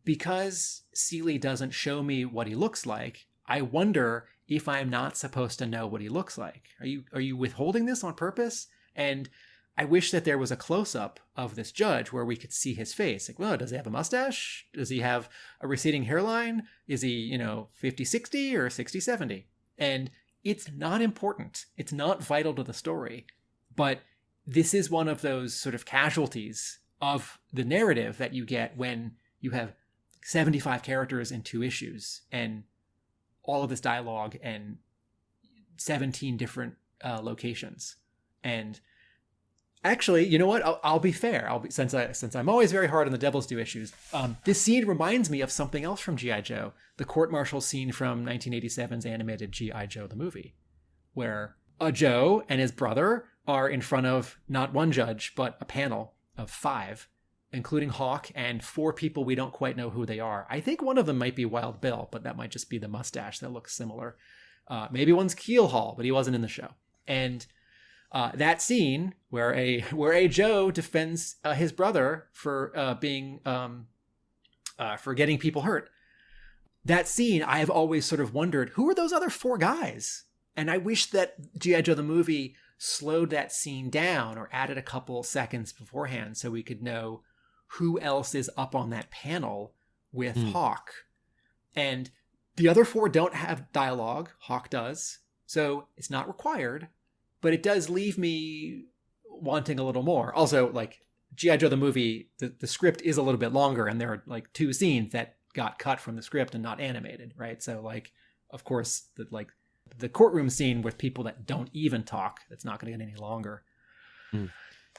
because Seeley doesn't show me what he looks like, I wonder if I'm not supposed to know what he looks like. Are you withholding this on purpose? And I wish that there was a close-up of this judge where we could see his face. Like, well, does he have a mustache? Does he have a receding hairline? Is he, 50-60 or 60-70? And it's not important. It's not vital to the story. But this is one of those sort of casualties of the narrative that you get when you have 75 characters in 2 issues and all of this dialogue and 17 different locations. And actually, you know what? I'll be fair. Since I'm always very hard on the Devil's Due issues. This scene reminds me of something else from G.I. Joe, the court-martial scene from 1987's animated G.I. Joe the movie, where a Joe and his brother are in front of not one judge, but a panel of 5, including Hawk and 4 people we don't quite know who they are. I think one of them might be Wild Bill, but that might just be the mustache that looks similar. Maybe one's Keel Hall, but he wasn't in the show. And that scene where a Joe defends his brother for getting people hurt. That scene, I have always sort of wondered, who are those other 4 guys? And I wish that G.I. Joe the movie slowed that scene down or added a couple seconds beforehand so we could know who else is up on that panel with Hawk. And the other 4 don't have dialogue. Hawk does. So it's not required, but it does leave me wanting a little more. Also, like, G.I. Joe the movie, the script is a little bit longer, and there are like 2 scenes that got cut from the script and not animated, right? So, like, of course, the courtroom scene with people that don't even talk, that's not going to get any longer.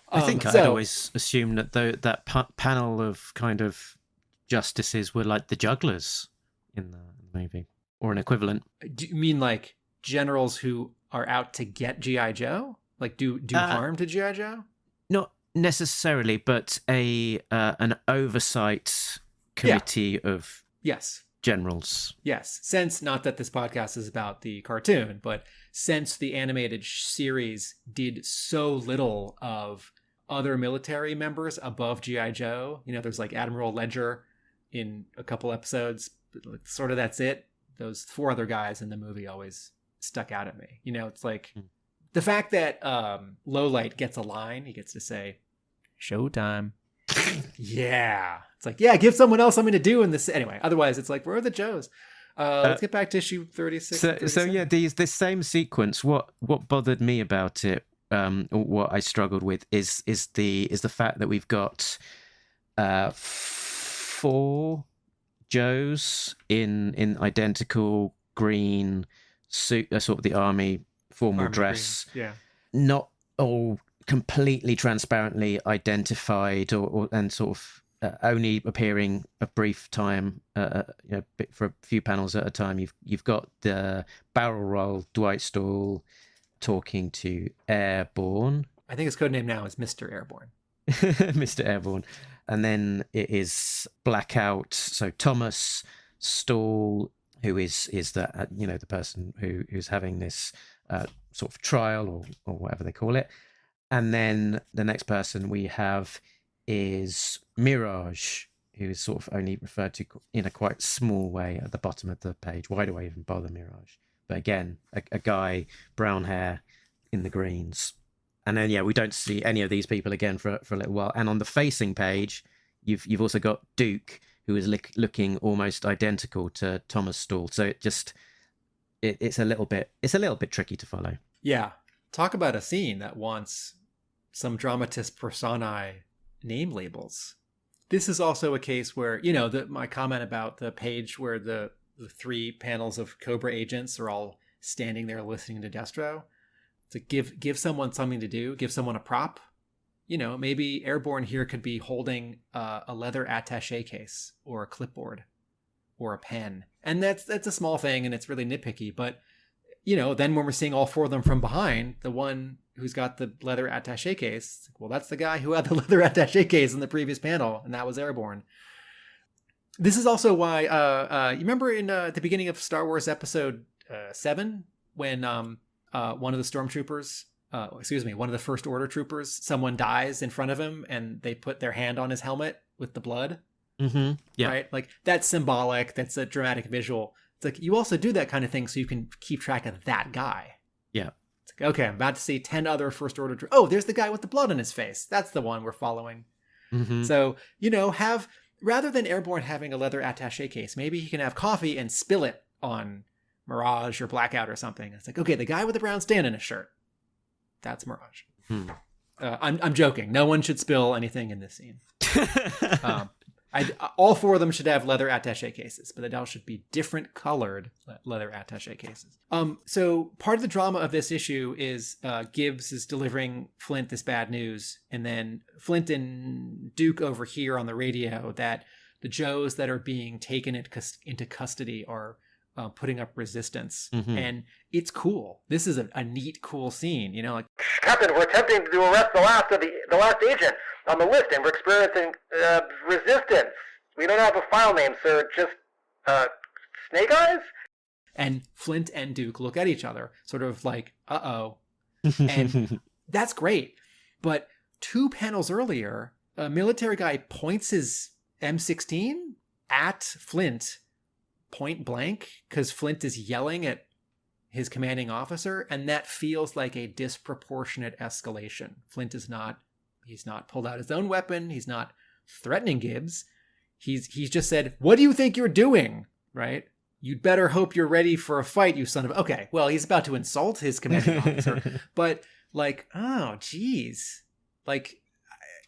I think I'd always assumed that that panel of kind of justices were like the jugglers in the movie, or an equivalent. Do you mean like generals who are out to get G.I. Joe? Like do harm to G.I. Joe? Not necessarily, but an oversight committee of generals. Yes. Since, not that this podcast is about the cartoon, but since the animated series did so little of other military members above G.I. Joe, there's like Admiral Ledger in a couple episodes, but sort of that's it. Those 4 other guys in the movie always stuck out at me. It's like the fact that Lowlight gets a line, he gets to say, "Showtime." Yeah. It's like, yeah, give someone else something to do in this. Anyway, otherwise it's like, where are the Joes? Let's get back to issue 36. So yeah, this same sequence, what bothered me about it, or what I struggled with is the fact that we've got 4 Joes in identical green suit, sort of the army formal dress. Green. Yeah. Not all completely transparently identified, and sort of only appearing a brief time, for a few panels at a time. You've got the barrel roll Dwight Stahl talking to Airborne. I think his codename now is Mr. Airborne. Mr. Airborne. And then it is Blackout. So Thomas Stahl, who is the the person who's having this sort of trial or whatever they call it. And then the next person we have is Mirage, who is sort of only referred to in a quite small way at the bottom of the page. Why do I even bother Mirage? But again, a guy, brown hair, in the greens. And then, we don't see any of these people again for a little while. And on the facing page, you've also got Duke, who is looking almost identical to Thomas Stahl. So it's a little bit tricky to follow. Yeah. Talk about a scene that wants some dramatis personae name labels. This is also a case where, my comment about the page where the 3 panels of Cobra agents are all standing there listening to Destro. To give someone something to do, give someone a prop. Maybe Airborne here could be holding a leather attaché case or a clipboard or a pen. And that's a small thing and it's really nitpicky, but then when we're seeing all 4 of them from behind, the one who's got the leather attaché case, well, that's the guy who had the leather attaché case in the previous panel, and that was Airborne. This is also why, you remember in the beginning of Star Wars Episode 7, when one of the stormtroopers, one of the First Order troopers, someone dies in front of him, and they put their hand on his helmet with the blood? Mm-hmm. Yeah. Right? Like, that's symbolic, that's a dramatic visual. It's like, you also do that kind of thing so you can keep track of that guy. Yeah. It's like, okay, I'm about to see 10 other First Order. Oh, there's the guy with the blood on his face. That's the one we're following. Mm-hmm. So, rather than Airborne having a leather attaché case, maybe he can have coffee and spill it on Mirage or Blackout or something. It's like, okay, the guy with the brown stand in his shirt. That's Mirage. I'm joking. No one should spill anything in this scene. All 4 of them should have leather attaché cases, but they all should be different colored leather attaché cases. So part of the drama of this issue is Gibbs is delivering Flint this bad news, and then Flint and Duke overhear on the radio that the Joes that are being taken into custody are putting up resistance. Mm-hmm. And it's cool. This is a neat, cool scene. Captain, we're attempting to arrest the last agent on the list, and we're experiencing resistance. We don't have a file name, sir. Just Snake Eyes? And Flint and Duke look at each other, sort of like, uh-oh. And that's great. But 2 panels earlier, a military guy points his M16 at Flint point blank because Flint is yelling at his commanding officer, and that feels like a disproportionate escalation. Flint he's not pulled out his own weapon. He's not threatening Gibbs. He's just said, "What do you think you're doing?" Right? "You'd better hope you're ready for a fight, you son of..." Okay, well, he's about to insult his commanding officer, but like, oh, geez. Like,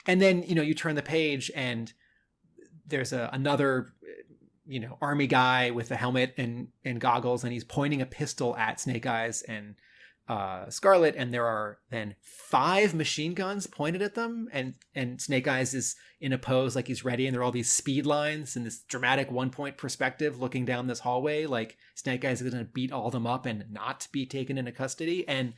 and then, you turn the page and there's another, army guy with a helmet and goggles, and he's pointing a pistol at Snake Eyes and Scarlet, and there are then 5 machine guns pointed at them, and Snake Eyes is in a pose like he's ready, and there are all these speed lines and this dramatic 1-point perspective looking down this hallway, like Snake Eyes is going to beat all them up and not be taken into custody. And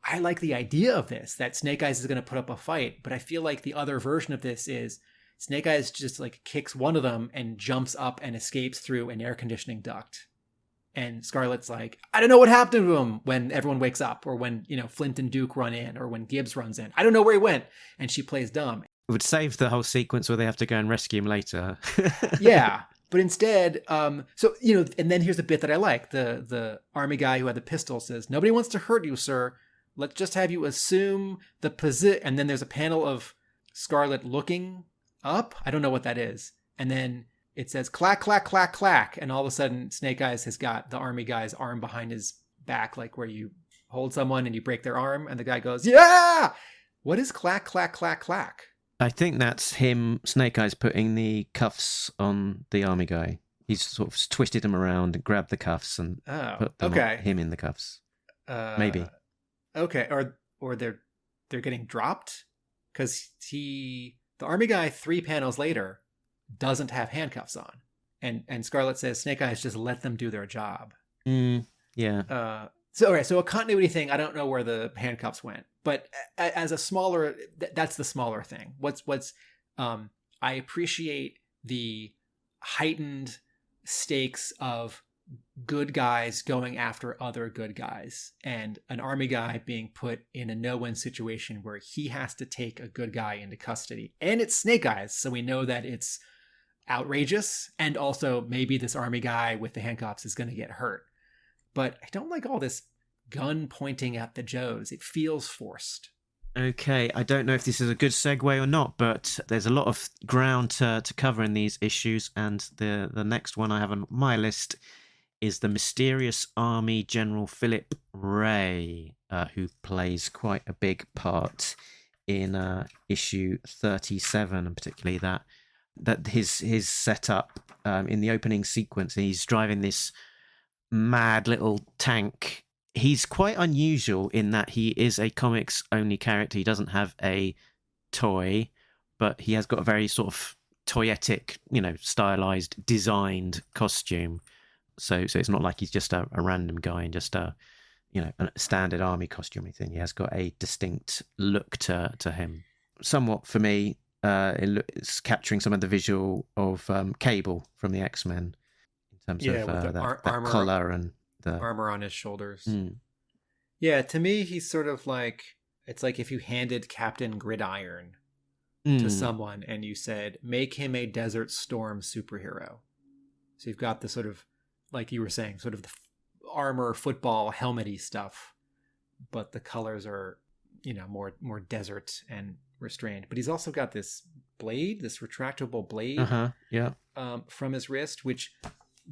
I like the idea of this, that Snake Eyes is going to put up a fight, but I feel like the other version of this is Snake Eyes just like kicks one of them and jumps up and escapes through an air conditioning duct. And Scarlet's like, "I don't know what happened to him," when everyone wakes up, or when, Flint and Duke run in, or when Gibbs runs in. "I don't know where he went." And she plays dumb. It would save the whole sequence where they have to go and rescue him later. Yeah. But instead, and then here's the bit that I like. The army guy who had the pistol says, "Nobody wants to hurt you, sir. Let's just have you assume the position." And then there's a panel of Scarlet looking up. I don't know what that is. And then it says clack, clack, clack, clack. And all of a sudden, Snake Eyes has got the army guy's arm behind his back, like where you hold someone and you break their arm. And the guy goes, "Yeah!" What is clack, clack, clack, clack? I think that's him, Snake Eyes, putting the cuffs on the army guy. He's sort of twisted him around and grabbed the cuffs and put them him in the cuffs. Maybe. Okay, or they're getting dropped, because the army guy 3 panels later doesn't have handcuffs on, and Scarlet says Snake Eyes just let them do their job. Yeah. So a continuity thing. I don't know where the handcuffs went, but as a smaller, that's the smaller thing. I appreciate the heightened stakes of good guys going after other good guys, and an army guy being put in a no-win situation where he has to take a good guy into custody. And it's Snake Eyes, so we know that it's outrageous, and also maybe this army guy with the handcuffs is going to get hurt. But I don't like all this gun pointing at the Joes. It feels forced. Okay, I don't know if this is a good segue or not, but there's a lot of ground to cover in these issues, and the next one I have on my list is the mysterious Army General Philip Ray, who plays quite a big part in issue 37, and particularly that his setup in the opening sequence. He's driving this mad little tank. He's quite unusual in that he is a comics only character. He doesn't have a toy, but he has got a very sort of toyetic, stylized, designed costume. So it's not like he's just a random guy in just a standard army costume or anything. He has got a distinct look to him. Somewhat for me, it's capturing some of the visual of Cable from the X-Men in terms of that collar and the armor on his shoulders. Yeah, to me, he's sort of like, it's like if you handed Captain Gridiron to someone and you said, make him a Desert Storm superhero. So you've got the sort of, like you were saying, sort of the armor, football, helmety stuff, but the colors are, more desert and restrained. But he's also got this blade, this retractable blade from his wrist, which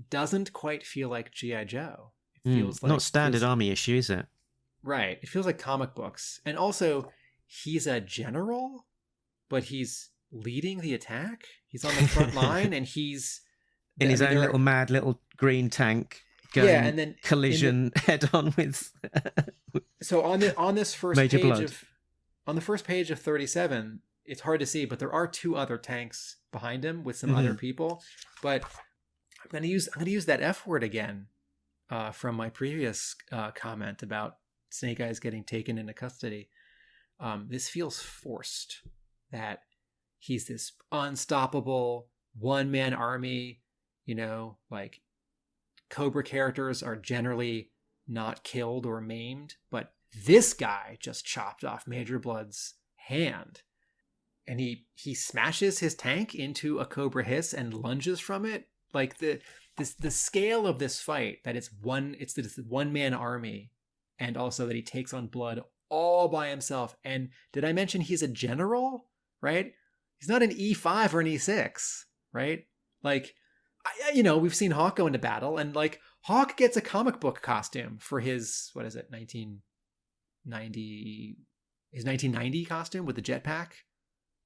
doesn't quite feel like G.I. Joe. It feels like not standard army issue, is it? Right. It feels like comic books. And also, he's a general, but he's leading the attack. He's on the front line, and he's in his own little mad little green tank going and then collision head on with. So on this first Major page blood. On the first page of 37, it's hard to see, but there are 2 other tanks behind him with some other people. But I'm gonna use that F word again from my previous comment about Snake Eyes getting taken into custody. This feels forced, that he's this unstoppable one-man army. Like Cobra characters are generally not killed or maimed, but this guy just chopped off Major Blood's hand, and he smashes his tank into a Cobra hiss and lunges from it. Like the scale of this fight, that it's this one-man army, and also that he takes on Blood all by himself. And did I mention he's a general, right? He's not an E5 or an E6, right? Like, we've seen Hawk go into battle, and like Hawk gets a comic book costume for his, 1990 costume with the jetpack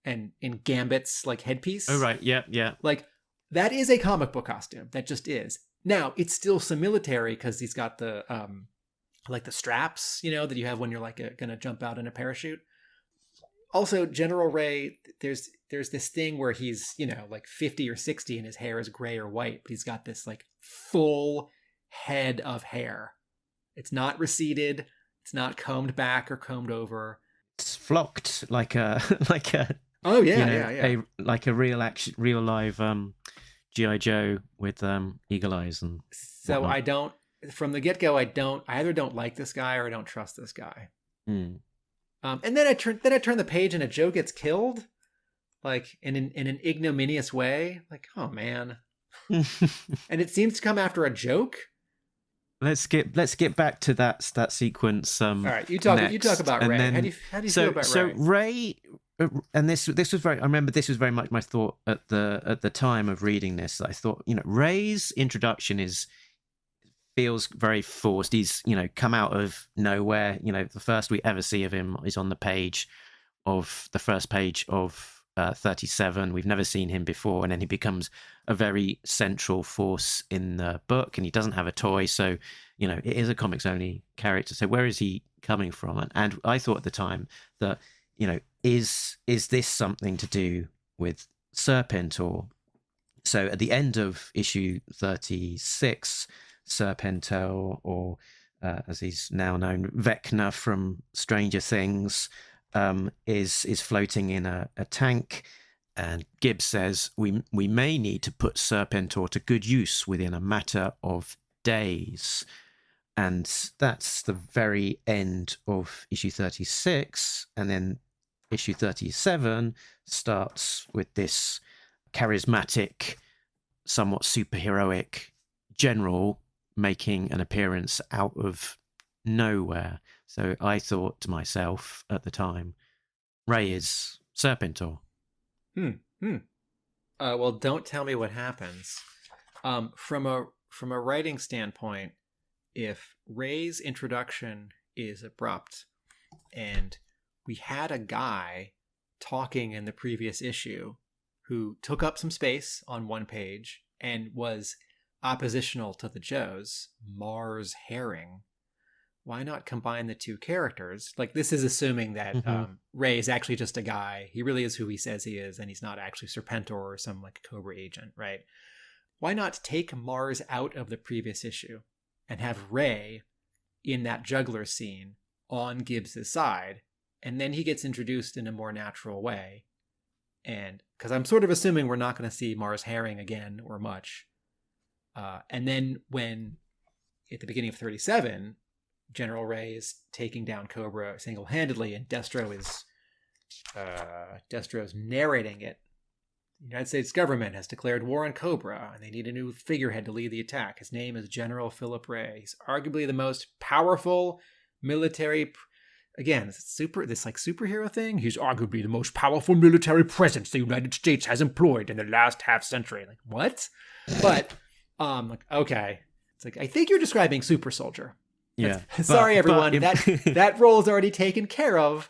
and in Gambit's like headpiece. Oh, right. Yeah, yeah. Like, that is a comic book costume. That just is. Now, it's still some military because he's got the like the straps, that you have when you're like gonna jump out in a parachute. Also, General Ray, there's this thing where he's, like 50 or 60 and his hair is gray or white, but he's got this like full head of hair. It's not receded. It's not combed back or combed over. It's flocked like a Oh yeah, like a real live G.I. Joe with eagle eyes and so whatnot. From the get-go, I either don't like this guy or I don't trust this guy. Mm. And then I turn the page and a Joe gets killed, like in an ignominious way. Like, oh man. And it seems to come after a joke. Let's get back to that sequence. All right, you talk about Ray. Then, how do you feel about Ray? So Ray, and this was very. I remember this was very much my thought at the time of reading this. I thought, Ray's introduction feels very forced. He's come out of nowhere. The first we ever see of him is on the first page of 37. We've never seen him before, and then he becomes a very central force in the book, and he doesn't have a toy, so it is a comics only character. So where is he coming from? And I thought at the time that is this something to do with Serpentor? So at the end of issue 36, Serpentor, or as he's now known, Vecna from Stranger Things, is floating in a tank, and Gibbs says we may need to put Serpentor to good use within a matter of days. And that's the very end of issue 36, and then issue 37 starts with this charismatic, somewhat superheroic general making an appearance out of nowhere. So I thought to myself at the time, Ray is Serpentor. Well, don't tell me what happens. From a writing standpoint, if Ray's introduction is abrupt, and we had a guy talking in the previous issue who took up some space on one page and was oppositional to the Joes, Mars Herring, why not combine the two characters? Like, this is assuming that Ray is actually just a guy. He really is who he says he is, and he's not actually Serpentor or some like Cobra agent, right? Why not take Mars out of the previous issue and have Ray in that juggler scene on Gibbs's side, and then he gets introduced in a more natural way? And because I'm sort of assuming we're not going to see Mars Herring again or much. And then when at the beginning of 37, General Ray is taking down Cobra single-handedly, and Destro's narrating it. The United States government has declared war on Cobra, and they need a new figurehead to lead the attack. His name is General Philip Ray. He's arguably the most powerful military. Again, this superhero thing. He's arguably the most powerful military presence the United States has employed in the last half century. Like, what? But okay, it's like, I think you're describing Super Soldier. Yeah. Sorry, everyone. That role is already taken care of,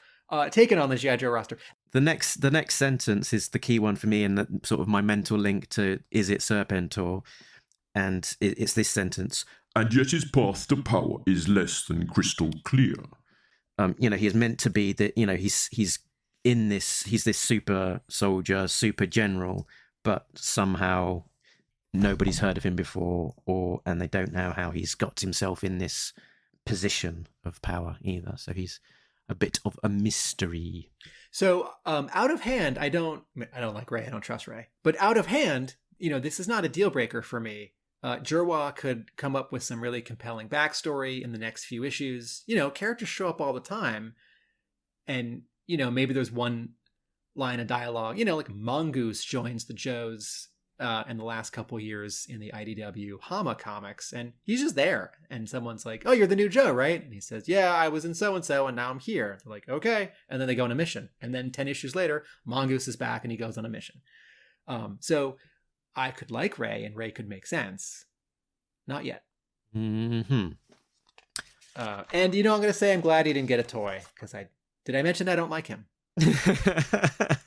taken on the G.I. Joe roster. The next sentence is the key one for me, and the sort of my mental link to is it Serpentor, and it's this sentence. And yet his path to power is less than crystal clear. He is meant to be that. He's in this. He's this super soldier, super general, but somehow nobody's heard of him before, and they don't know how he's got himself in this position of power either. So he's a bit of a mystery. So out of hand, I don't like Ray. I don't trust Ray. But out of hand, this is not a deal breaker for me. Jerwa could come up with some really compelling backstory in the next few issues. Characters show up all the time, and maybe there's one line of dialogue. Like Mongoose joins the Joes in the last couple years in the IDW Hama comics, and he's just there. And someone's like, "Oh, you're the new Joe, right?" And he says, "Yeah, I was in so-and-so, and now I'm here." They're like, "Okay." And then they go on a mission. And then 10 issues later, Mongoose is back and he goes on a mission. So I could like Ray, and Ray could make sense. Not yet. Mm-hmm. And I'm going to say I'm glad he didn't get a toy, because I mention I don't like him.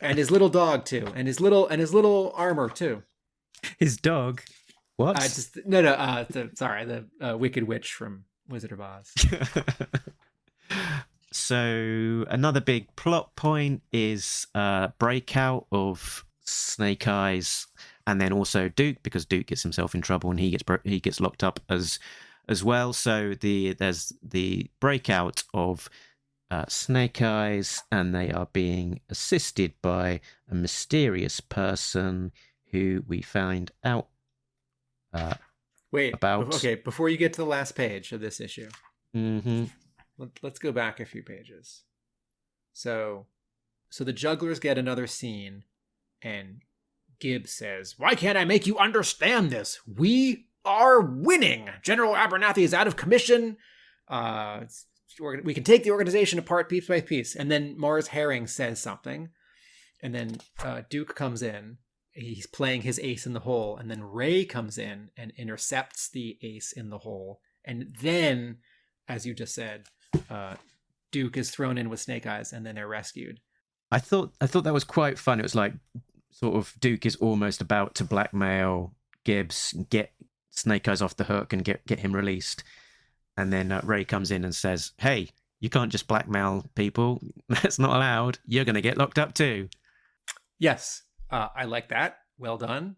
And his little dog too, and his little armor too. His dog? What? The Wicked Witch from Wizard of Oz. So another big plot point is breakout of Snake Eyes, and then also Duke, because Duke gets himself in trouble and he gets locked up as well. So there's the breakout of Snake Eyes, and they are being assisted by a mysterious person who we find out about. Okay, before you get to the last page of this issue, let's go back a few pages. So the jugglers get another scene, and Gibbs says, "Why can't I make you understand this? We are winning. General Abernathy is out of commission. We can take the organization apart piece by piece." And then Mars Herring says something, and then Duke comes in. He's playing his ace in the hole, and then Ray comes in and intercepts the ace in the hole. And then, as you just said, Duke is thrown in with Snake Eyes, and then they're rescued. I thought that was quite fun. It was like sort of Duke is almost about to blackmail Gibbs, get Snake Eyes off the hook, and get him released. And then Ray comes in and says, "Hey, you can't just blackmail people. That's not allowed. You're going to get locked up too." Yes, I like that. Well done.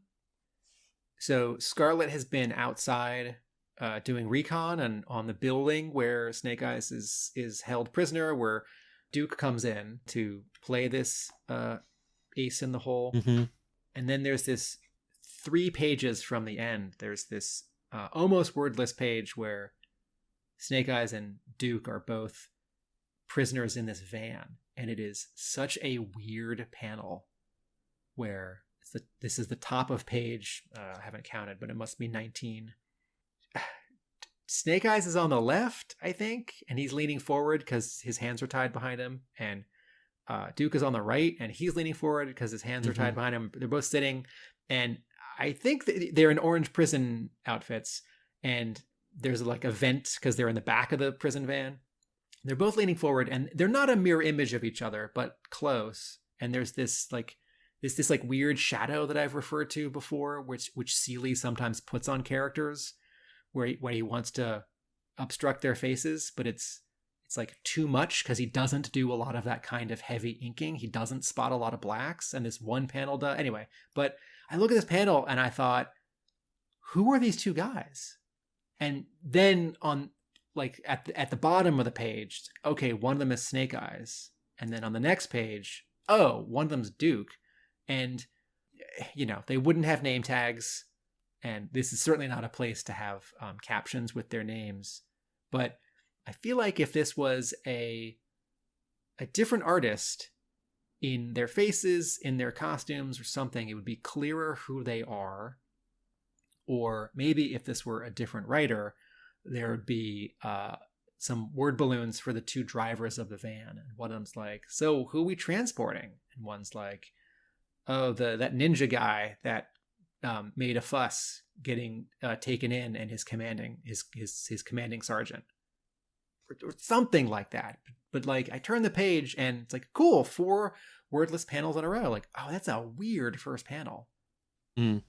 So Scarlet has been outside doing recon and on the building where Snake Eyes is held prisoner, where Duke comes in to play this ace in the hole. Mm-hmm. And then there's this 3 pages from the end. There's this almost wordless page where Snake Eyes and Duke are both prisoners in this van. And it is such a weird panel where this is the top of page, I haven't counted, but it must be 19. Snake Eyes is on the left, I think, and he's leaning forward because his hands are tied behind him. And Duke is on the right, and he's leaning forward because his hands are tied behind him. They're both sitting, and I think they're in orange prison outfits, and there's like a vent because they're in the back of the prison van. They're both leaning forward, and they're not a mirror image of each other, but close. And there's this weird shadow that I've referred to before, which Seeley sometimes puts on characters, where he wants to obstruct their faces, but it's like too much because he doesn't do a lot of that kind of heavy inking. He doesn't spot a lot of blacks, and this one panel does. Anyway, but I look at this panel and I thought, who are these 2 guys? And then on like at the bottom of the page, okay, one of them is Snake Eyes, and then on the next page, oh, one of them's Duke, and they wouldn't have name tags, and this is certainly not a place to have captions with their names. But I feel like if this was a different artist, in their faces, in their costumes or something, it would be clearer who they are. Or maybe if this were a different writer, there would be some word balloons for the 2 drivers of the van. And one of them's like, "So who are we transporting?" And one's like, "Oh, that ninja guy that made a fuss getting taken in, and his commanding sergeant," or something like that. But like, I turn the page and it's like, cool, 4 wordless panels in a row. Like, oh, that's a weird first panel. Mm.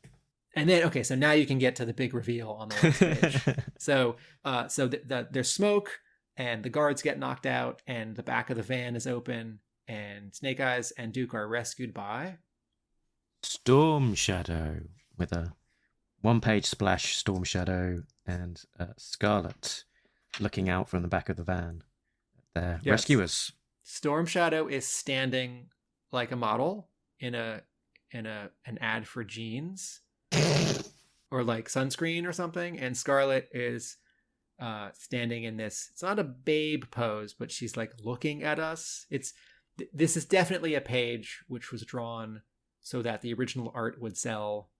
And then, okay, so now you can get to the big reveal on the last page. So there's smoke, and the guards get knocked out, and the back of the van is open, and Snake Eyes and Duke are rescued by Storm Shadow, with a 1-page splash Storm Shadow and Scarlet looking out from the back of the van. They're rescuers. Storm Shadow is standing like a model in an ad for jeans or like sunscreen or something, and Scarlet is standing in this, it's not a babe pose, but she's like looking at us. This is definitely a page which was drawn so that the original art would sell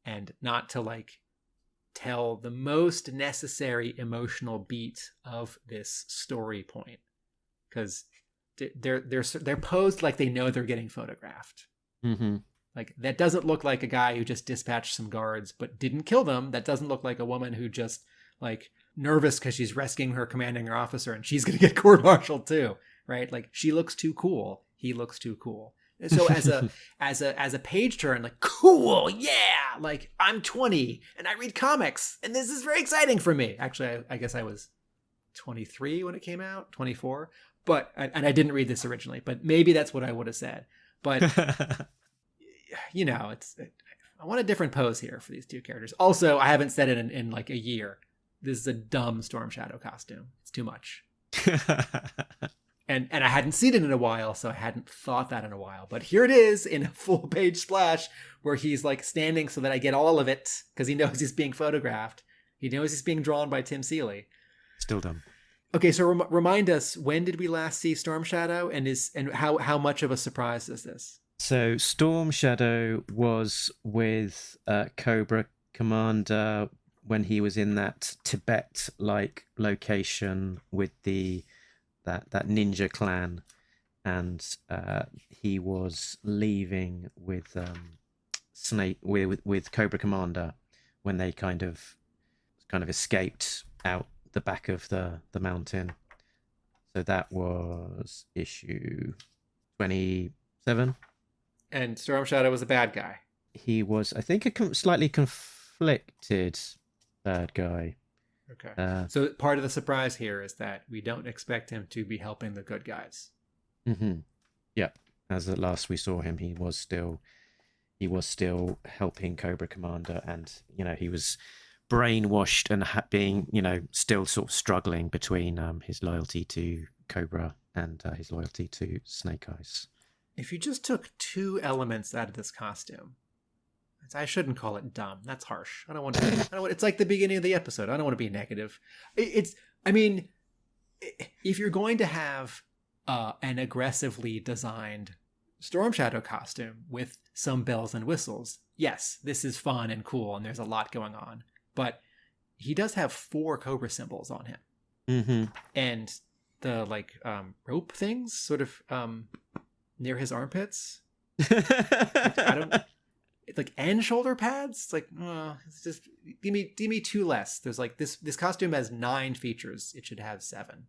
and not to like tell the most necessary emotional beat of this story point, because they're posed like they know they're getting photographed. Mm-hmm. Like, that doesn't look like a guy who just dispatched some guards but didn't kill them. That doesn't look like a woman who just like nervous because she's rescuing her commanding officer and she's going to get court-martialed too, right? Like, she looks too cool. He looks too cool. So as a page turn, like, cool, yeah, like, I'm 20 and I read comics and this is very exciting for me. Actually, I guess I was 23 when it came out, 24, but I didn't read this originally, but maybe that's what I would have said. But you know, I want a different pose here for these two characters. Also, I haven't said it in like a year. This is a dumb Storm Shadow costume. It's too much. And I hadn't seen it in a while, so I hadn't thought that in a while. But here it is in a full page splash where he's like standing so that I get all of it because he knows he's being photographed. He knows he's being drawn by Tim Seeley. Still dumb. Okay, so remind us, when did we last see Storm Shadow, and how much of a surprise is this? So Storm Shadow was with Cobra Commander when he was in that Tibet-like location with that ninja clan, and he was leaving with with Cobra Commander when they kind of escaped out the back of the mountain. So that was issue 27. And Storm Shadow was a bad guy. He was, I think, a slightly conflicted bad guy. Okay. So part of the surprise here is that we don't expect him to be helping the good guys. Mm-hmm. Yeah. As at last we saw him, he was still helping Cobra Commander, and he was brainwashed and being still sort of struggling between his loyalty to Cobra and his loyalty to Snake Eyes. If you just took two elements out of this costume, I shouldn't call it dumb. That's harsh. I don't want to. It's like the beginning of the episode. I don't want to be negative. I mean, if you're going to have an aggressively designed Storm Shadow costume with some bells and whistles, yes, this is fun and cool, and there's a lot going on. But he does have 4 Cobra symbols on him, mm-hmm. and the rope things sort of near his armpits. I don't. Like, and shoulder pads. It's like, it's just give me 2 less. There's like this costume has 9 features. It should have 7.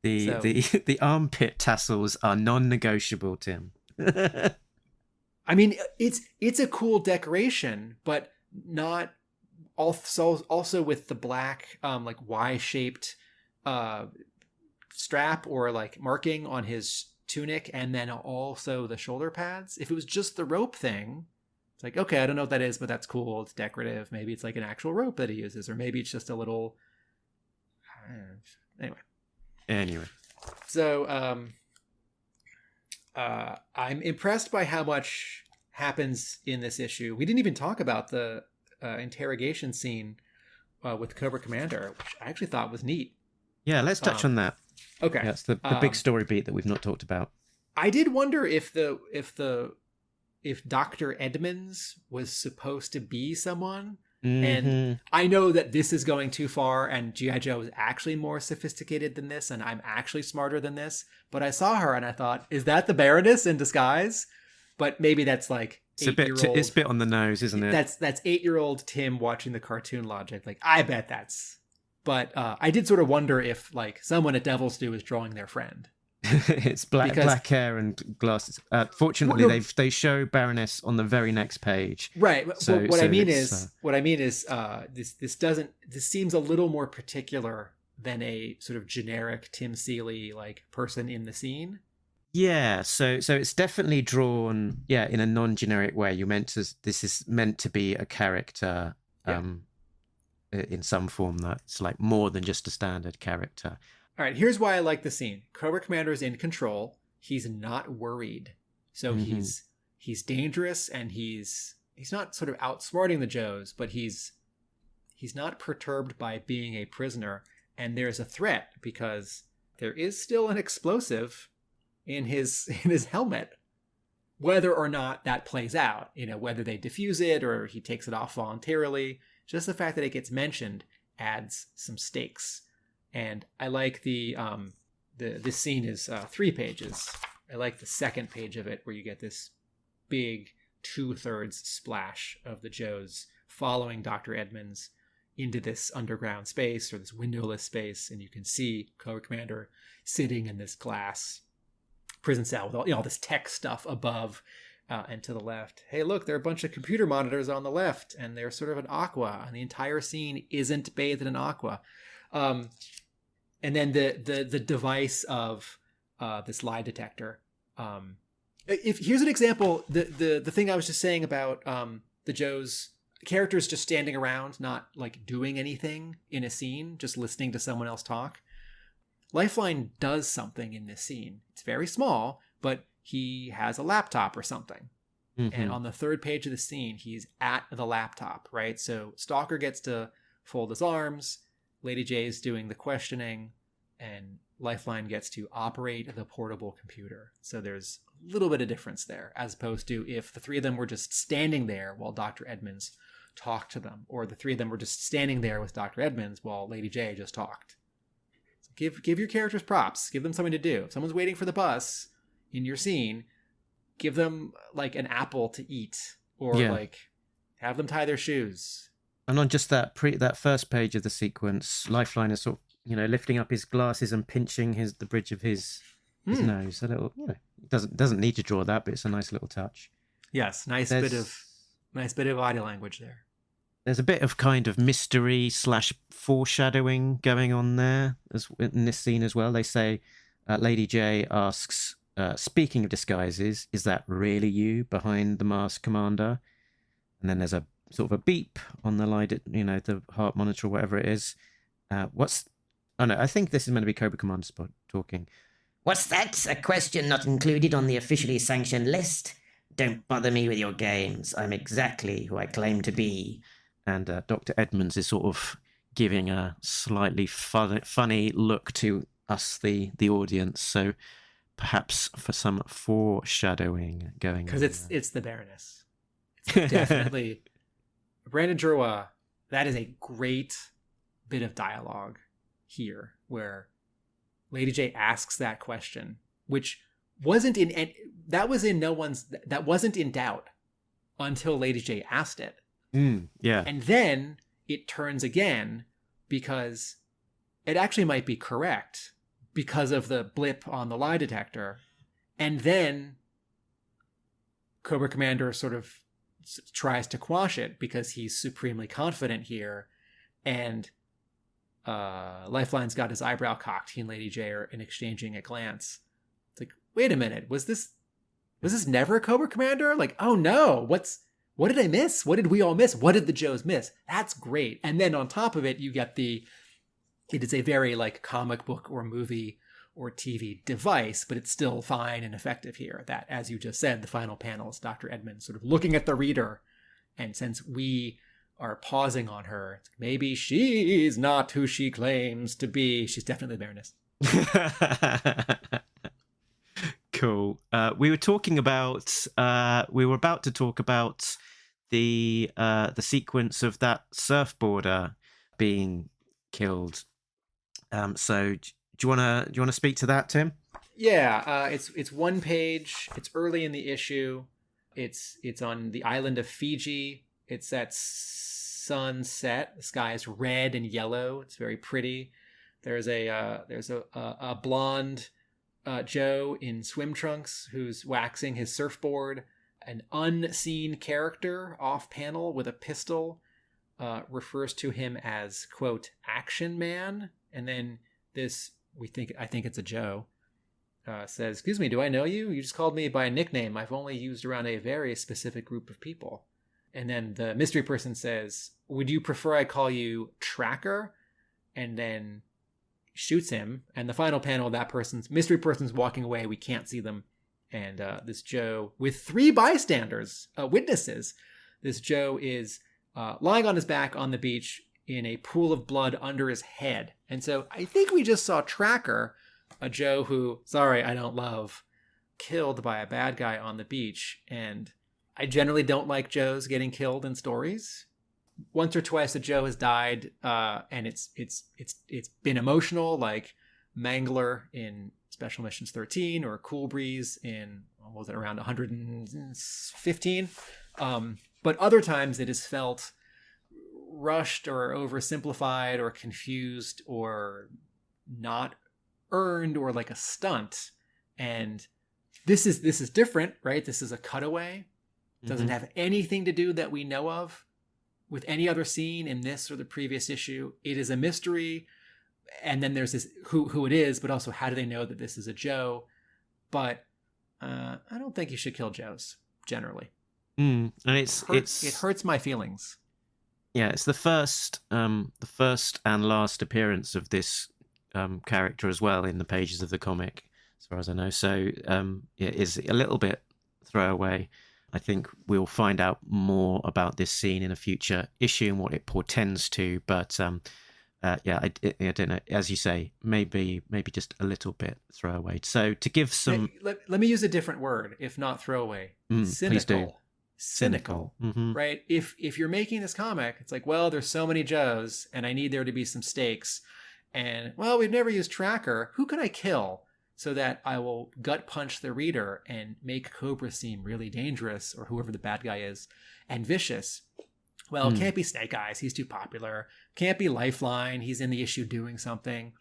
The armpit tassels are non-negotiable, Tim. I mean, it's a cool decoration, but not also with the black like Y-shaped strap or like marking on his tunic, and then also the shoulder pads. If it was just the rope thing, it's like, okay, I don't know what that is, but that's cool. It's decorative. Maybe it's like an actual rope that he uses, or maybe it's just a little. Anyway. So I'm impressed by how much happens in this issue. We didn't even talk about the interrogation scene with Cobra Commander, which I actually thought was neat. Yeah, let's touch on that. Okay, that's the big story beat that we've not talked about. I did wonder if Dr. Edmonds was supposed to be someone. Mm-hmm. And I know that this is going too far, and G.I. Joe is actually more sophisticated than this, and I'm actually smarter than this. But I saw her and I thought, is that the Baroness in disguise? But maybe that's like it's a bit on the nose, isn't it? That's 8-year-old Tim watching the cartoon logic. Like, I bet that's. But I did sort of wonder if like someone at Devil's Due is drawing their friend. It's black hair and glasses. Fortunately, they show Baroness on the very next page. Right. What I mean is this seems a little more particular than a sort of generic Tim Seeley like person in the scene. Yeah. So it's definitely drawn in a non-generic way. This is meant to be a character in some form that's like more than just a standard character. All right, here's why I like the scene. Cobra Commander is in control. He's not worried. So he's dangerous, and he's not sort of outsmarting the Joes, but he's not perturbed by being a prisoner. And there's a threat because there is still an explosive in his helmet. whether or not that plays out, whether they diffuse it or he takes it off voluntarily, just the fact that it gets mentioned adds some stakes. And I like this scene is 3 pages. I like the second page of it where you get this big 2/3 splash of the Joes following Dr. Edmonds into this underground space or this windowless space, and you can see Cobra Commander sitting in this glass prison cell with all this tech stuff above and to the left. Hey, look, there are a bunch of computer monitors on the left, and they're sort of an aqua, and the entire scene isn't bathed in aqua. And then the device of this lie detector. If here's an example, the thing I was just saying about the Joes characters just standing around, not like doing anything in a scene, just listening to someone else talk. Lifeline does something in this scene. It's very small, but he has a laptop or something. Mm-hmm. And on the 3rd page of the scene, he's at the laptop, right? So Stalker gets to fold his arms, Lady J's doing the questioning, and Lifeline gets to operate the portable computer. So there's a little bit of difference there, as opposed to if the 3 of them were just standing there while Dr. Edmonds talked to them, or the 3 of them were just standing there with Dr. Edmonds while Lady J just talked. So give your characters props. Give them something to do. If someone's waiting for the bus in your scene, give them like an apple to eat, or like have them tie their shoes. And on just that first page of the sequence, Lifeline is sort of, lifting up his glasses and pinching the bridge of his nose. A little, doesn't need to draw that, but it's a nice little touch. Yes, nice bit of body language there. There's a bit of kind of mystery / foreshadowing going on there in this scene as well. They say Lady J asks, speaking of disguises, is that really you behind the masked commander? And then there's a sort of a beep on the light, the heart monitor or whatever it is. I think this is meant to be Cobra Commander Spot talking. What's that? A question not included on the officially sanctioned list? Don't bother me with your games. I'm exactly who I claim to be. And Dr. Edmonds is sort of giving a slightly funny look to us, the audience. So perhaps for some foreshadowing going on. Because it's the Baroness. It's definitely... Brandon Jerwa, that is a great bit of dialogue here where Lady J asks that question, which wasn't in doubt until Lady J asked it. Yeah. And then it turns again because it actually might be correct because of the blip on the lie detector. And then Cobra Commander sort of tries to quash it because he's supremely confident here, and Lifeline's got his eyebrow cocked. He and Lady J are exchanging a glance. It's like, wait a minute, was this never Cobra Commander? Like, oh no, what did I miss? What did we all miss? What did the Joes miss? That's great. And then on top of it, you get it is a very like comic book or movie or TV device, but it's still fine and effective here. That, as you just said, the final panel is Dr. Edmonds sort of looking at the reader. And since we are pausing on her, maybe she's not who she claims to be. She's definitely the Baroness. Cool. We were about to talk about the sequence of that surfboarder being killed. So do you want to speak to that, Tim? Yeah, it's 1 page. It's early in the issue. It's on the island of Fiji. It's at sunset. The sky is red and yellow. It's very pretty. There's a blonde Joe in swim trunks who's waxing his surfboard. An unseen character off panel with a pistol refers to him as, quote, Action Man. And then I think it's a Joe, says, excuse me, do I know you? You just called me by a nickname I've only used around a very specific group of people. And then the mystery person says, would you prefer I call you Tracker? And then shoots him. And the final panel, mystery person's walking away. We can't see them. And this Joe, with 3 bystanders, witnesses, this Joe is lying on his back on the beach in a pool of blood under his head. And so I think we just saw Tracker, a Joe who, sorry, I don't love, killed by a bad guy on the beach. And I generally don't like Joes getting killed in stories. Once or twice a Joe has died, and it's been emotional, like Mangler in Special Missions 13 or Cool Breeze in, what was it, around 115? But other times it has felt rushed or oversimplified or confused or not earned or like a stunt. And this is different, right? This is a cutaway. It doesn't have anything to do that we know of with any other scene in this or the previous issue. It is a mystery. And then there's this who it is, but also how do they know that this is a Joe? But I don't think you should kill Joes generally. And it hurts my feelings. Yeah, it's the first and last appearance of this character as well in the pages of the comic, as far as I know. So it is a little bit throwaway. I think we'll find out more about this scene in a future issue and what it portends to. But I don't know. As you say, maybe just a little bit throwaway. So to give some, let me use a different word, if not throwaway. Cynical. Please do. Cynical. Right? If you're making this comic, it's like, well, there's so many Joes, and I need there to be some stakes. And well, we've never used Tracker. Who can I kill so that I will gut punch the reader and make Cobra seem really dangerous, or whoever the bad guy is, and vicious? Well, it can't be Snake Eyes. He's too popular. Can't be Lifeline. He's in the issue doing something.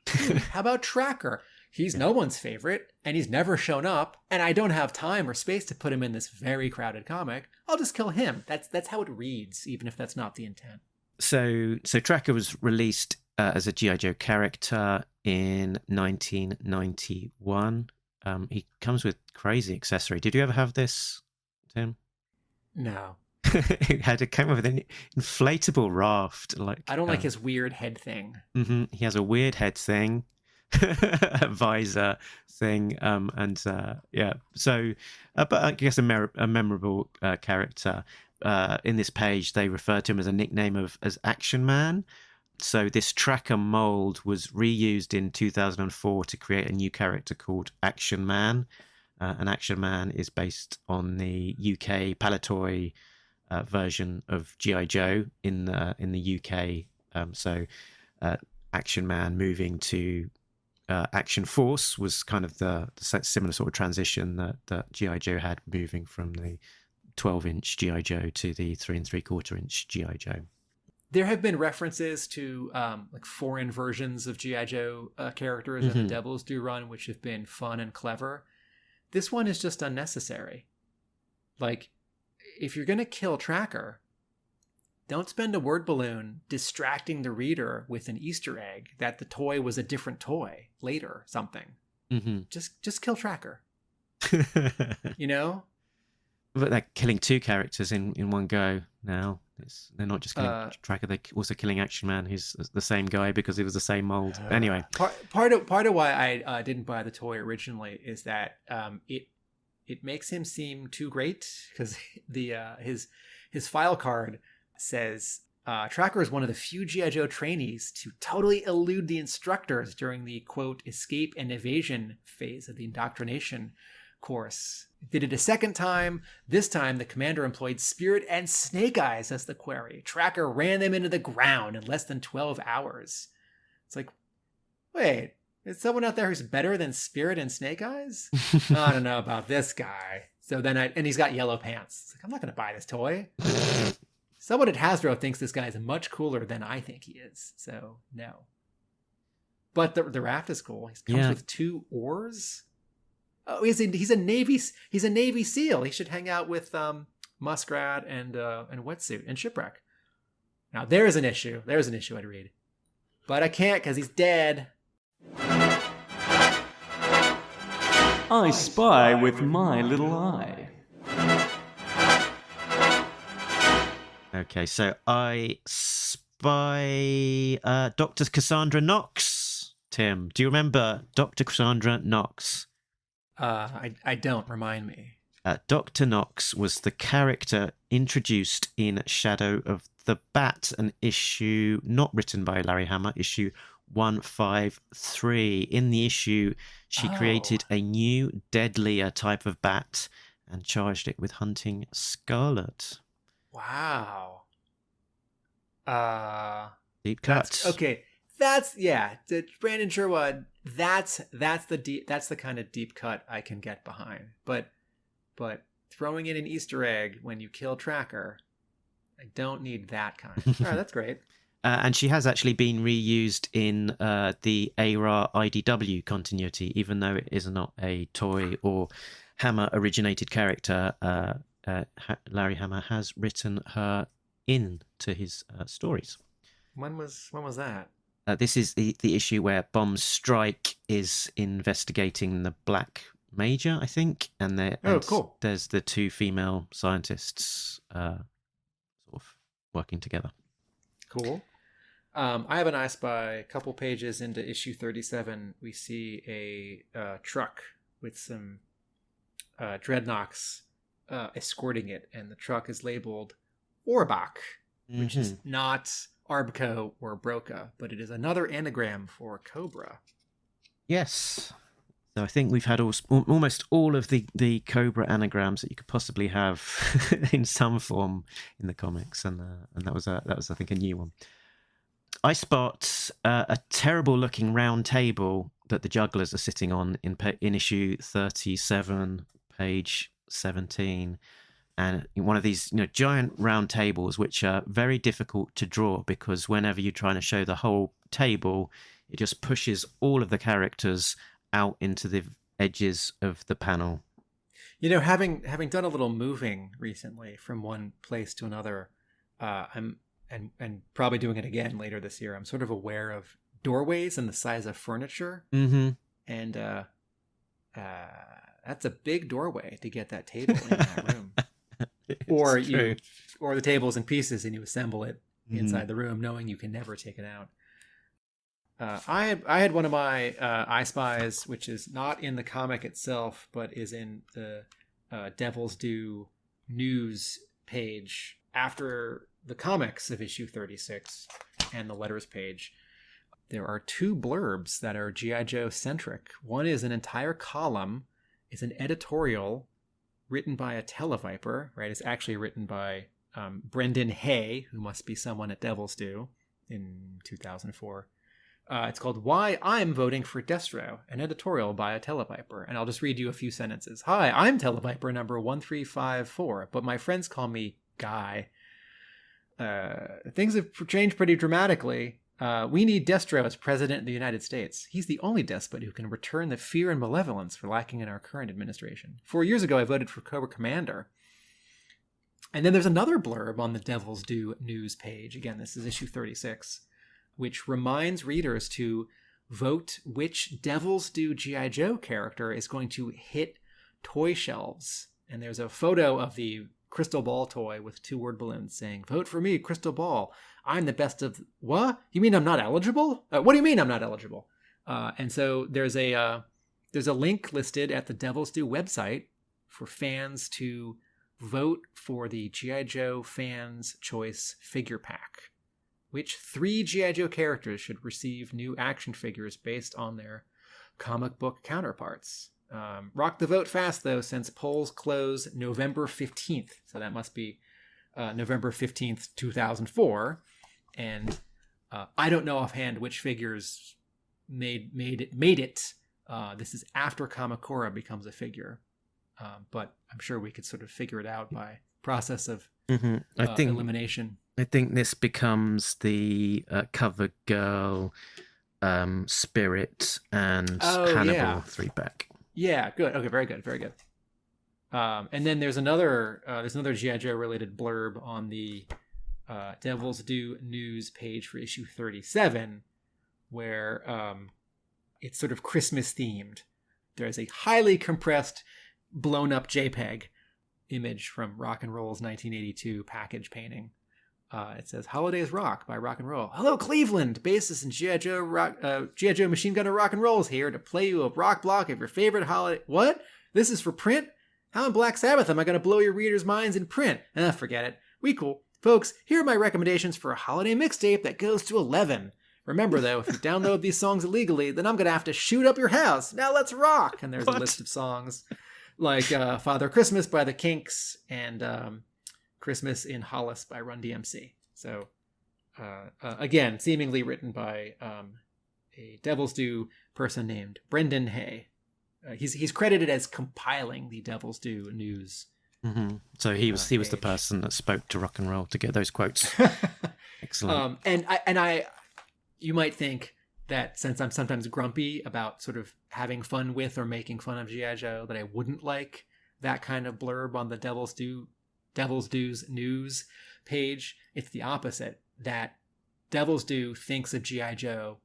How about Tracker? He's no one's favorite, and he's never shown up, and I don't have time or space to put him in this very crowded comic. I'll just kill him. That's how it reads, even if that's not the intent. So Tracker was released as a G.I. Joe character in 1991. He comes with crazy accessory. Did you ever have this, Tim? No. It came with an inflatable raft. Like I don't like his weird head thing. He has a weird head thing, a visor thing, So, but I guess a memorable character. In this page, they refer to him as a nickname as Action Man. So this Tracker mold was reused in 2004 to create a new character called Action Man. And Action Man is based on the UK Palitoy version of G.I. Joe in the UK. Action Man moving to Action Force was kind of the similar sort of transition that G.I. Joe had, moving from the 12-inch G.I. Joe to the 3 3/4-inch G.I. Joe. There have been references to like foreign versions of G.I. Joe characters in the Devils Do Run, which have been fun and clever. This one is just unnecessary. Like, if you're going to kill Tracker, don't spend a word balloon distracting the reader with an Easter egg that the toy was a different toy later, something. Just kill Tracker. You know? But they're killing two characters in one go now. They're not just killing Tracker, they're also killing Action Man, who's the same guy because it was the same mold. Anyway. Part of why I didn't buy the toy originally is that it makes him seem too great, because his file card says Tracker is one of the few G.I. Joe trainees to totally elude the instructors during the, quote, escape and evasion phase of the indoctrination course. Did it a second time. This time, the commander employed Spirit and Snake Eyes as the quarry. Tracker ran them into the ground in less than 12 hours. It's like, wait, is someone out there who's better than Spirit and Snake Eyes? I don't know about this guy. So then and he's got yellow pants. It's like, I'm not going to buy this toy. Someone at Hasbro thinks this guy is much cooler than I think he is. So no. But the raft is cool. He comes with 2 oars. Oh, he's a Navy SEAL. He should hang out with Muskrat and Wetsuit and Shipwreck. Now there's an issue. There's an issue I'd read, but I can't because he's dead. I spy with my little eye. Okay, so I spy Dr. Cassandra Knox. Tim, do you remember Dr. Cassandra Knox? I don't. Remind me. Dr. Knox was the character introduced in Shadow of the Bat, an issue not written by Larry Hama, issue 153. In the issue, she created a new, deadlier type of bat and charged it with hunting scarlet. Wow. Deep cuts. Okay. Brandon Sherwood. That's the kind of deep cut I can get behind. But throwing in an Easter egg when you kill Tracker, I don't need that kind. All right, that's great. And she has actually been reused in the ARA IDW continuity, even though it is not a toy or Hammer originated character. Larry Hammer has written her into his stories. When was that? This is the issue where Bombs Strike is investigating the Black Major, I think, and cool. There's the two female scientists sort of working together. Cool. I have an I Spy. A couple pages into issue 37, we see a truck with some dreadnoks escorting it, and the truck is labeled Orbach, which is not Arbco or Broca, but it is another anagram for Cobra. Yes. So I think we've had almost all of the Cobra anagrams that you could possibly have in some form in the comics, and that was I think a new one. I spot a terrible looking round table that the jugglers are sitting on in issue 37, page 17. And one of these giant round tables, which are very difficult to draw because whenever you're trying to show the whole table, it just pushes all of the characters out into the edges of the panel. Having done a little moving recently from one place to another, I'm probably doing it again later this year. I'm sort of aware of doorways and the size of furniture, and that's a big doorway to get that table in that room. Or the table's in pieces and you assemble it inside the room, knowing you can never take it out. I had one of my I Spies, which is not in the comic itself, but is in the Devil's Due news page after the comics of issue 36 and the letters page. There are two blurbs that are G.I. Joe centric. One is an entire column. It's an editorial written by a televiper, right? It's actually written by Brendan Hay, who must be someone at Devil's Due in 2004. It's called Why I'm Voting for Destro, an editorial by a televiper. And I'll just read you a few sentences. Hi, I'm televiper number 1354, but my friends call me Guy. Things have changed pretty dramatically. We need Destro as president of the United States. He's the only despot who can return the fear and malevolence lacking in our current administration. 4 years ago, I voted for Cobra Commander. And then there's another blurb on the Devil's Due news page. Again, this is issue 36, which reminds readers to vote which Devil's Due G.I. Joe character is going to hit toy shelves. And there's a photo of the crystal ball toy with 2 word balloons saying, "Vote for me, crystal ball. I'm the best of..." What? You mean I'm not eligible? What do you mean I'm not eligible? And so there's a link listed at the Devil's Due website for fans to vote for the G.I. Joe Fans Choice Figure Pack, which 3 G.I. Joe characters should receive new action figures based on their comic book counterparts. Rock the vote fast, though, since polls close November 15th. So that must be November 15th, 2004. And I don't know offhand which figures made it. This is after Kamakura becomes a figure. But I'm sure we could sort of figure it out by process of elimination. I think this becomes the Cover Girl, Spirit, and Hannibal 3-pack. Yeah, good. Okay, very good, very good. And then there's another G.I. Joe related blurb on the Devil's Due news page for issue 37, where it's sort of Christmas themed. There's a highly compressed, blown up JPEG image from Rock and Roll's 1982 package painting. It says "Holidays Rock" by Rock and Roll. Hello, Cleveland. Bassist and G.I. Joe Machine Gunner Rock and Roll is here to play you a rock block of your favorite holiday. What? This is for print? How in Black Sabbath am I going to blow your readers' minds in print? Forget it. We cool. Folks, here are my recommendations for a holiday mixtape that goes to 11. Remember, though, if you download these songs illegally, then I'm going to have to shoot up your house. Now let's rock. And there's a list of songs like Father Christmas by the Kinks and Christmas in Hollis by Run DMC. So, again, seemingly written by a Devil's Due person named Brendan Hay. He's credited as compiling the Devil's Due news. Mm-hmm. So he was the person that spoke to rock and roll to get those quotes. Excellent. You might think that since I'm sometimes grumpy about sort of having fun with or making fun of G.I. Joe, that I wouldn't like that kind of blurb on the Devil's Due's news page. It's the opposite. That Devil's Due thinks of G.I. Joe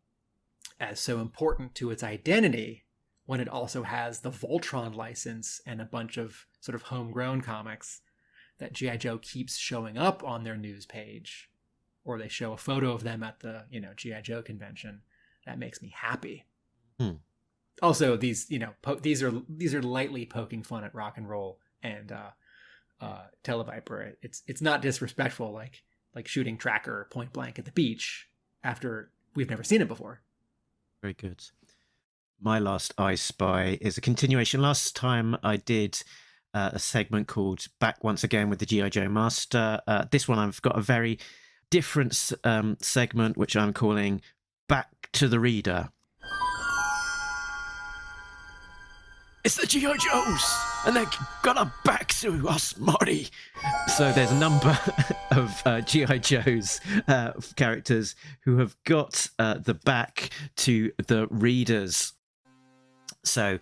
as so important to its identity when it also has the Voltron license and a bunch of sort of homegrown comics that G.I. Joe keeps showing up on their news page, or they show a photo of them at the, G.I. Joe convention. That makes me happy. Also, these, these are lightly poking fun at rock and roll and Televiper. It's not disrespectful like shooting Tracker point blank at the beach after we've never seen it before. Very good. My last I Spy is a continuation. Last time I did a segment called Back Once Again with the G.I. Joe Master. This one I've got a very different segment, which I'm calling Back to the Reader. It's the G.I. Joes, and they're gonna back to us, Marty. So there's a number of G.I. Joe's characters who have got the back to the readers. So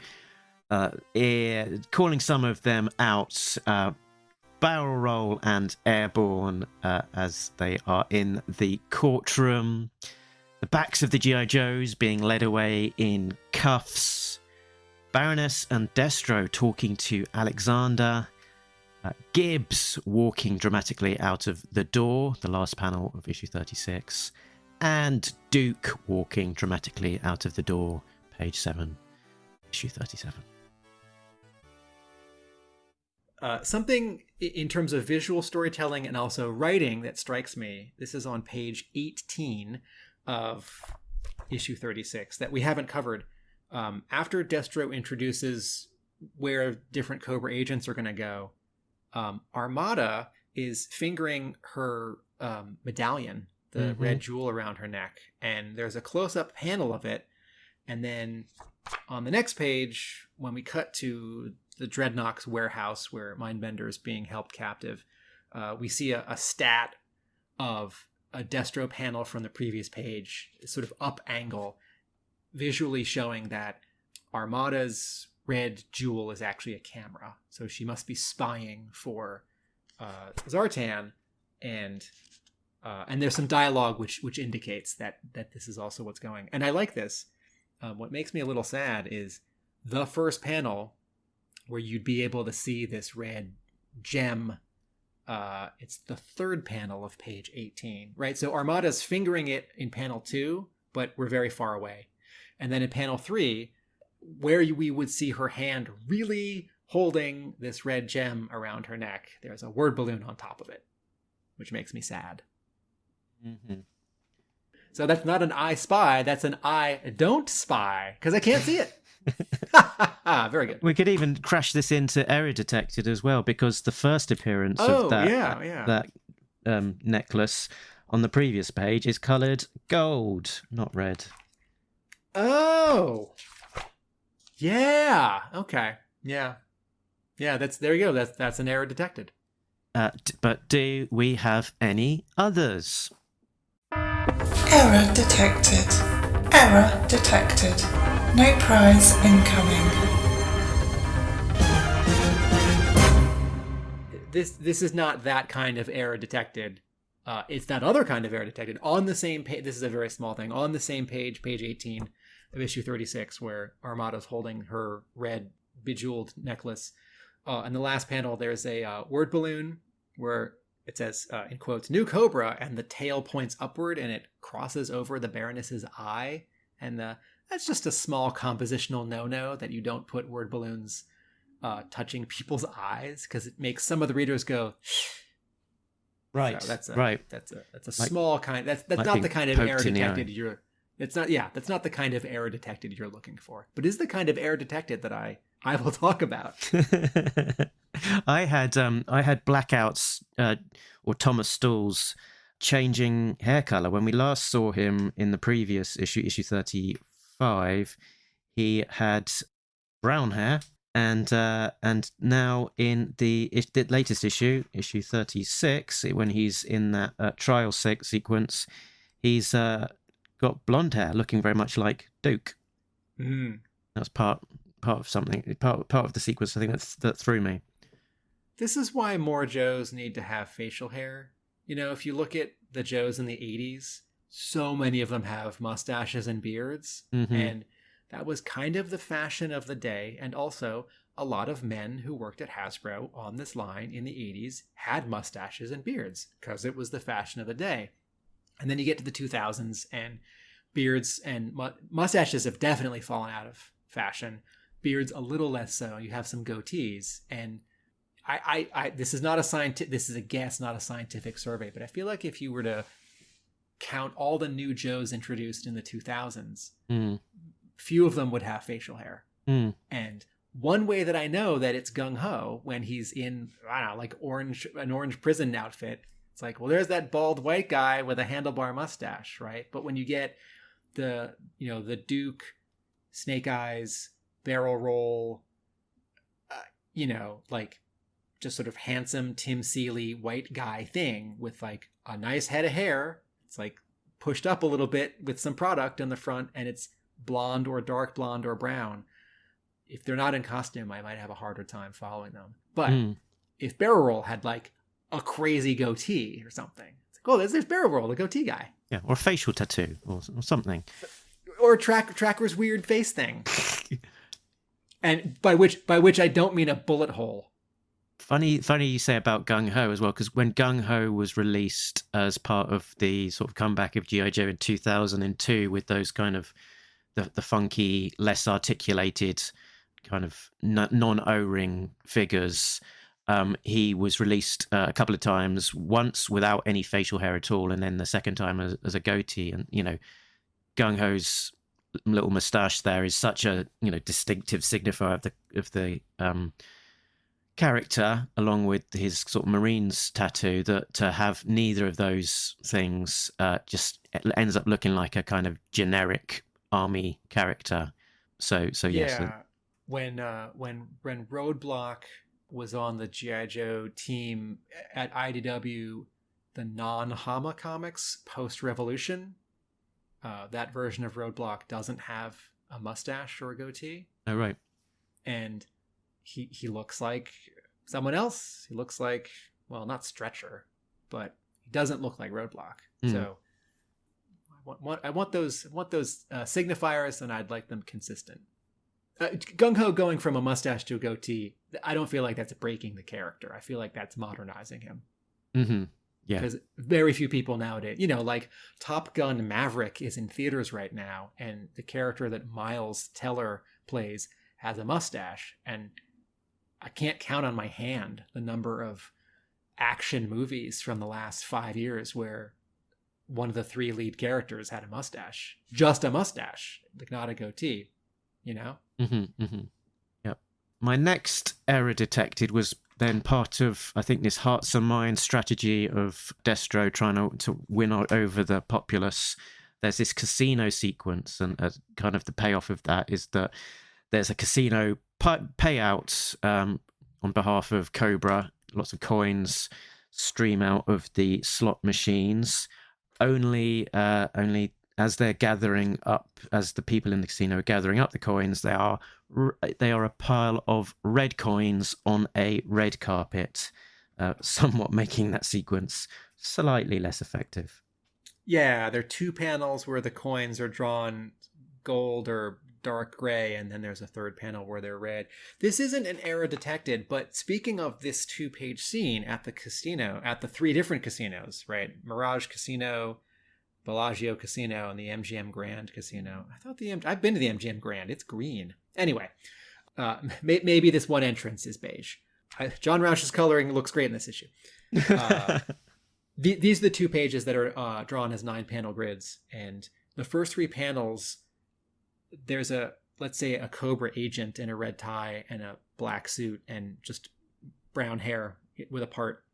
calling some of them out, Barrel Roll and Airborne, as they are in the courtroom. The backs of the G.I. Joes being led away in cuffs. Baroness and Destro talking to Alexander. Gibbs walking dramatically out of the door, the last panel of issue 36. And Duke walking dramatically out of the door, page 7, issue 37. Something in terms of visual storytelling and also writing that strikes me. This is on page 18 of issue 36 that we haven't covered. After Destro introduces where different Cobra agents are going to go, Armada is fingering her medallion, the red jewel around her neck, and there's a close-up panel of it. And then on the next page, when we cut to the Dreadnoks warehouse where Mindbender is being held captive, we see a stat of a Destro panel from the previous page, sort of up angle, visually showing that Armada's red jewel is actually a camera. So she must be spying for Zartan, and there's some dialogue which indicates that this is also what's going. And I like this. What makes me a little sad is the first panel where you'd be able to see this red gem. It's the third panel of page 18, right? So Armada's fingering it in panel 2, but we're very far away. And then in panel 3, where we would see her hand really holding this red gem around her neck, there's a word balloon on top of it, which makes me sad. Mm-hmm. So that's not an I spy, that's an I don't spy, because I can't see it. Very good. We could even crash this into Error Detected as well, because the first appearance of that necklace on the previous page is coloured gold, not red. Oh, yeah. Okay. Yeah. There you go. That's an error detected. But do we have any others? Error detected. Error detected. No prize incoming. This is not that kind of error detected. It's that other kind of error detected on the same page. This is a very small thing on the same page 18 of issue 36, where Armada's holding her red bejeweled necklace. In the last panel, there's a word balloon where it says, in quotes, "New Cobra," and the tail points upward and it crosses over the Baroness's eye. And that's just a small compositional no-no that you don't put word balloons touching people's eyes, because it makes some of the readers go, right. So that's a right. That's a small kind. That's not the kind of error detected you're It's not, yeah, that's not the kind of error detected you're looking for, but is the kind of error detected that I will talk about. I had Blackouts or Thomas Stools changing hair color. When we last saw him in the previous issue 35, he had brown hair, and now in the latest issue 36, when he's in that trial sequence, he's got blonde hair, looking very much like Duke. That's part of something, part of the sequence, I think, that threw me. This is why more Joes need to have facial hair. You know, if you look at the Joes in the 80s, so many of them have mustaches and beards. And that was kind of the fashion of the day. And also, a lot of men who worked at Hasbro on this line in the 80s had mustaches and beards because it was the fashion of the day. And then you get to the 2000s, and beards and mustaches have definitely fallen out of fashion. Beards a little less so. You have some goatees, and I this is not a scientific. This is a guess, not a scientific survey. But I feel like if you were to count all the new Joes introduced in the 2000s, few of them would have facial hair. And one way that I know that it's gung ho when he's in, I don't know, like an orange prison outfit. It's like, well, there's that bald white guy with a handlebar mustache, right? But when you get the Duke, Snake Eyes, barrel roll, like just sort of handsome Tim Seeley white guy thing with like a nice head of hair, it's like pushed up a little bit with some product on the front, and it's blonde or dark blonde or brown. If they're not in costume, I might have a harder time following them. But if barrel roll had like a crazy goatee or something, it's like, oh, there's barrel roll, the goatee guy. Yeah, or a facial tattoo or something. Or Tracker's weird face thing. And by which I don't mean a bullet hole. Funny you say about Gung Ho as well, because when Gung Ho was released as part of the sort of comeback of G.I. Joe in 2002 with those kind of the funky, less articulated kind of non-O-ring figures, he was released a couple of times, once without any facial hair at all, and then the second time as a goatee. And, Gung Ho's little moustache there is such a, distinctive signifier of the character, along with his sort of Marines tattoo, that to have neither of those things just ends up looking like a kind of generic army character. So yes. Yeah. When Roadblock was on the G.I. Joe team at IDW, the non-Hama comics post-Revolution, that version of Roadblock doesn't have a mustache or a goatee. Oh, right. And he looks like someone else. He looks like, well, not Stretcher, but he doesn't look like Roadblock. So I want those signifiers, and I'd like them consistent. Gung Ho going from a mustache to a goatee, I don't feel like that's breaking the character. I feel like that's modernizing him. Yeah. Because very few people nowadays, like Top Gun Maverick is in theaters right now, and the character that Miles Teller plays has a mustache, and I can't count on my hand the number of action movies from the last 5 years where one of the three lead characters had a mustache, just a mustache, like not a goatee, Yep. My next error detected was then part of, I think, this hearts and minds strategy of Destro trying to win over the populace. There's this casino sequence, and kind of the payoff of that is that there's a casino payout on behalf of Cobra. Lots of coins stream out of the slot machines. Only as they're gathering up, as the people in the casino are gathering up the coins, they are a pile of red coins on a red carpet, somewhat making that sequence slightly less effective. Yeah, there are two panels where the coins are drawn gold or dark gray, and then there's a third panel where they're red. This isn't an error detected, but speaking of this 2-page scene at the casino, at the 3 different casinos, right? Mirage Casino, Bellagio Casino, and the MGM Grand Casino. I've been to the MGM Grand. It's green. Anyway, maybe this one entrance is beige. John Rauch's coloring looks great in this issue. These are the 2 pages that are drawn as 9-panel grids, and the first 3 panels, there's let's say a Cobra agent in a red tie and a black suit and just brown hair with a part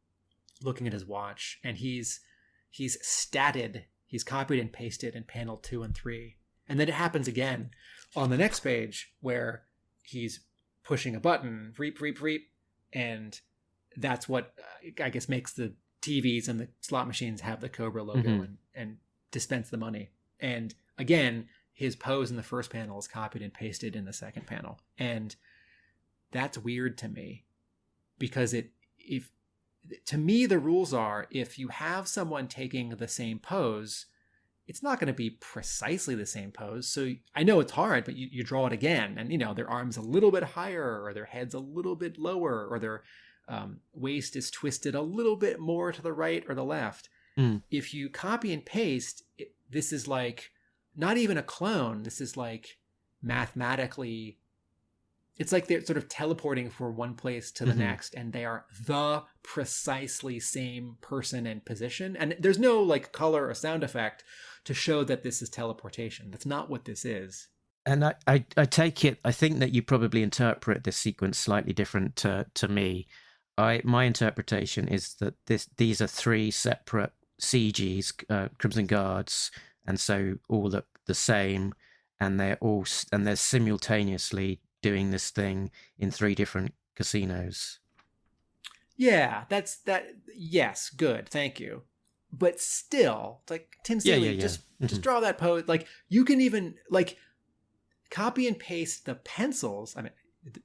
looking at his watch. And he's statted, he's copied and pasted in panel 2 and 3. And then it happens again on the next page where he's pushing a button, reap, reap, reap. And that's what I guess makes the TVs and the slot machines have the Cobra logo and dispense the money. And again, his pose in the first panel is copied and pasted in the second panel. And that's weird to me because to me, the rules are if you have someone taking the same pose, it's not going to be precisely the same pose. So I know it's hard, but you draw it again and, their arm's a little bit higher or their head's a little bit lower or their waist is twisted a little bit more to the right or the left. If you copy and paste, this is like not even a clone. This is like mathematically, it's like they're sort of teleporting from one place to the next, and they are the precisely same person and position. And there's no like color or sound effect to show that this is teleportation. That's not what this is. And I take it, I think that you probably interpret this sequence slightly different to me. My interpretation is that these are 3 separate CGs, Crimson Guards, and so all look the same, and they're simultaneously doing this thing in 3 different casinos. Yeah, yes, good, thank you. But still, like Tim Seeley, just draw that pose. Like you can even like copy and paste the pencils. I mean,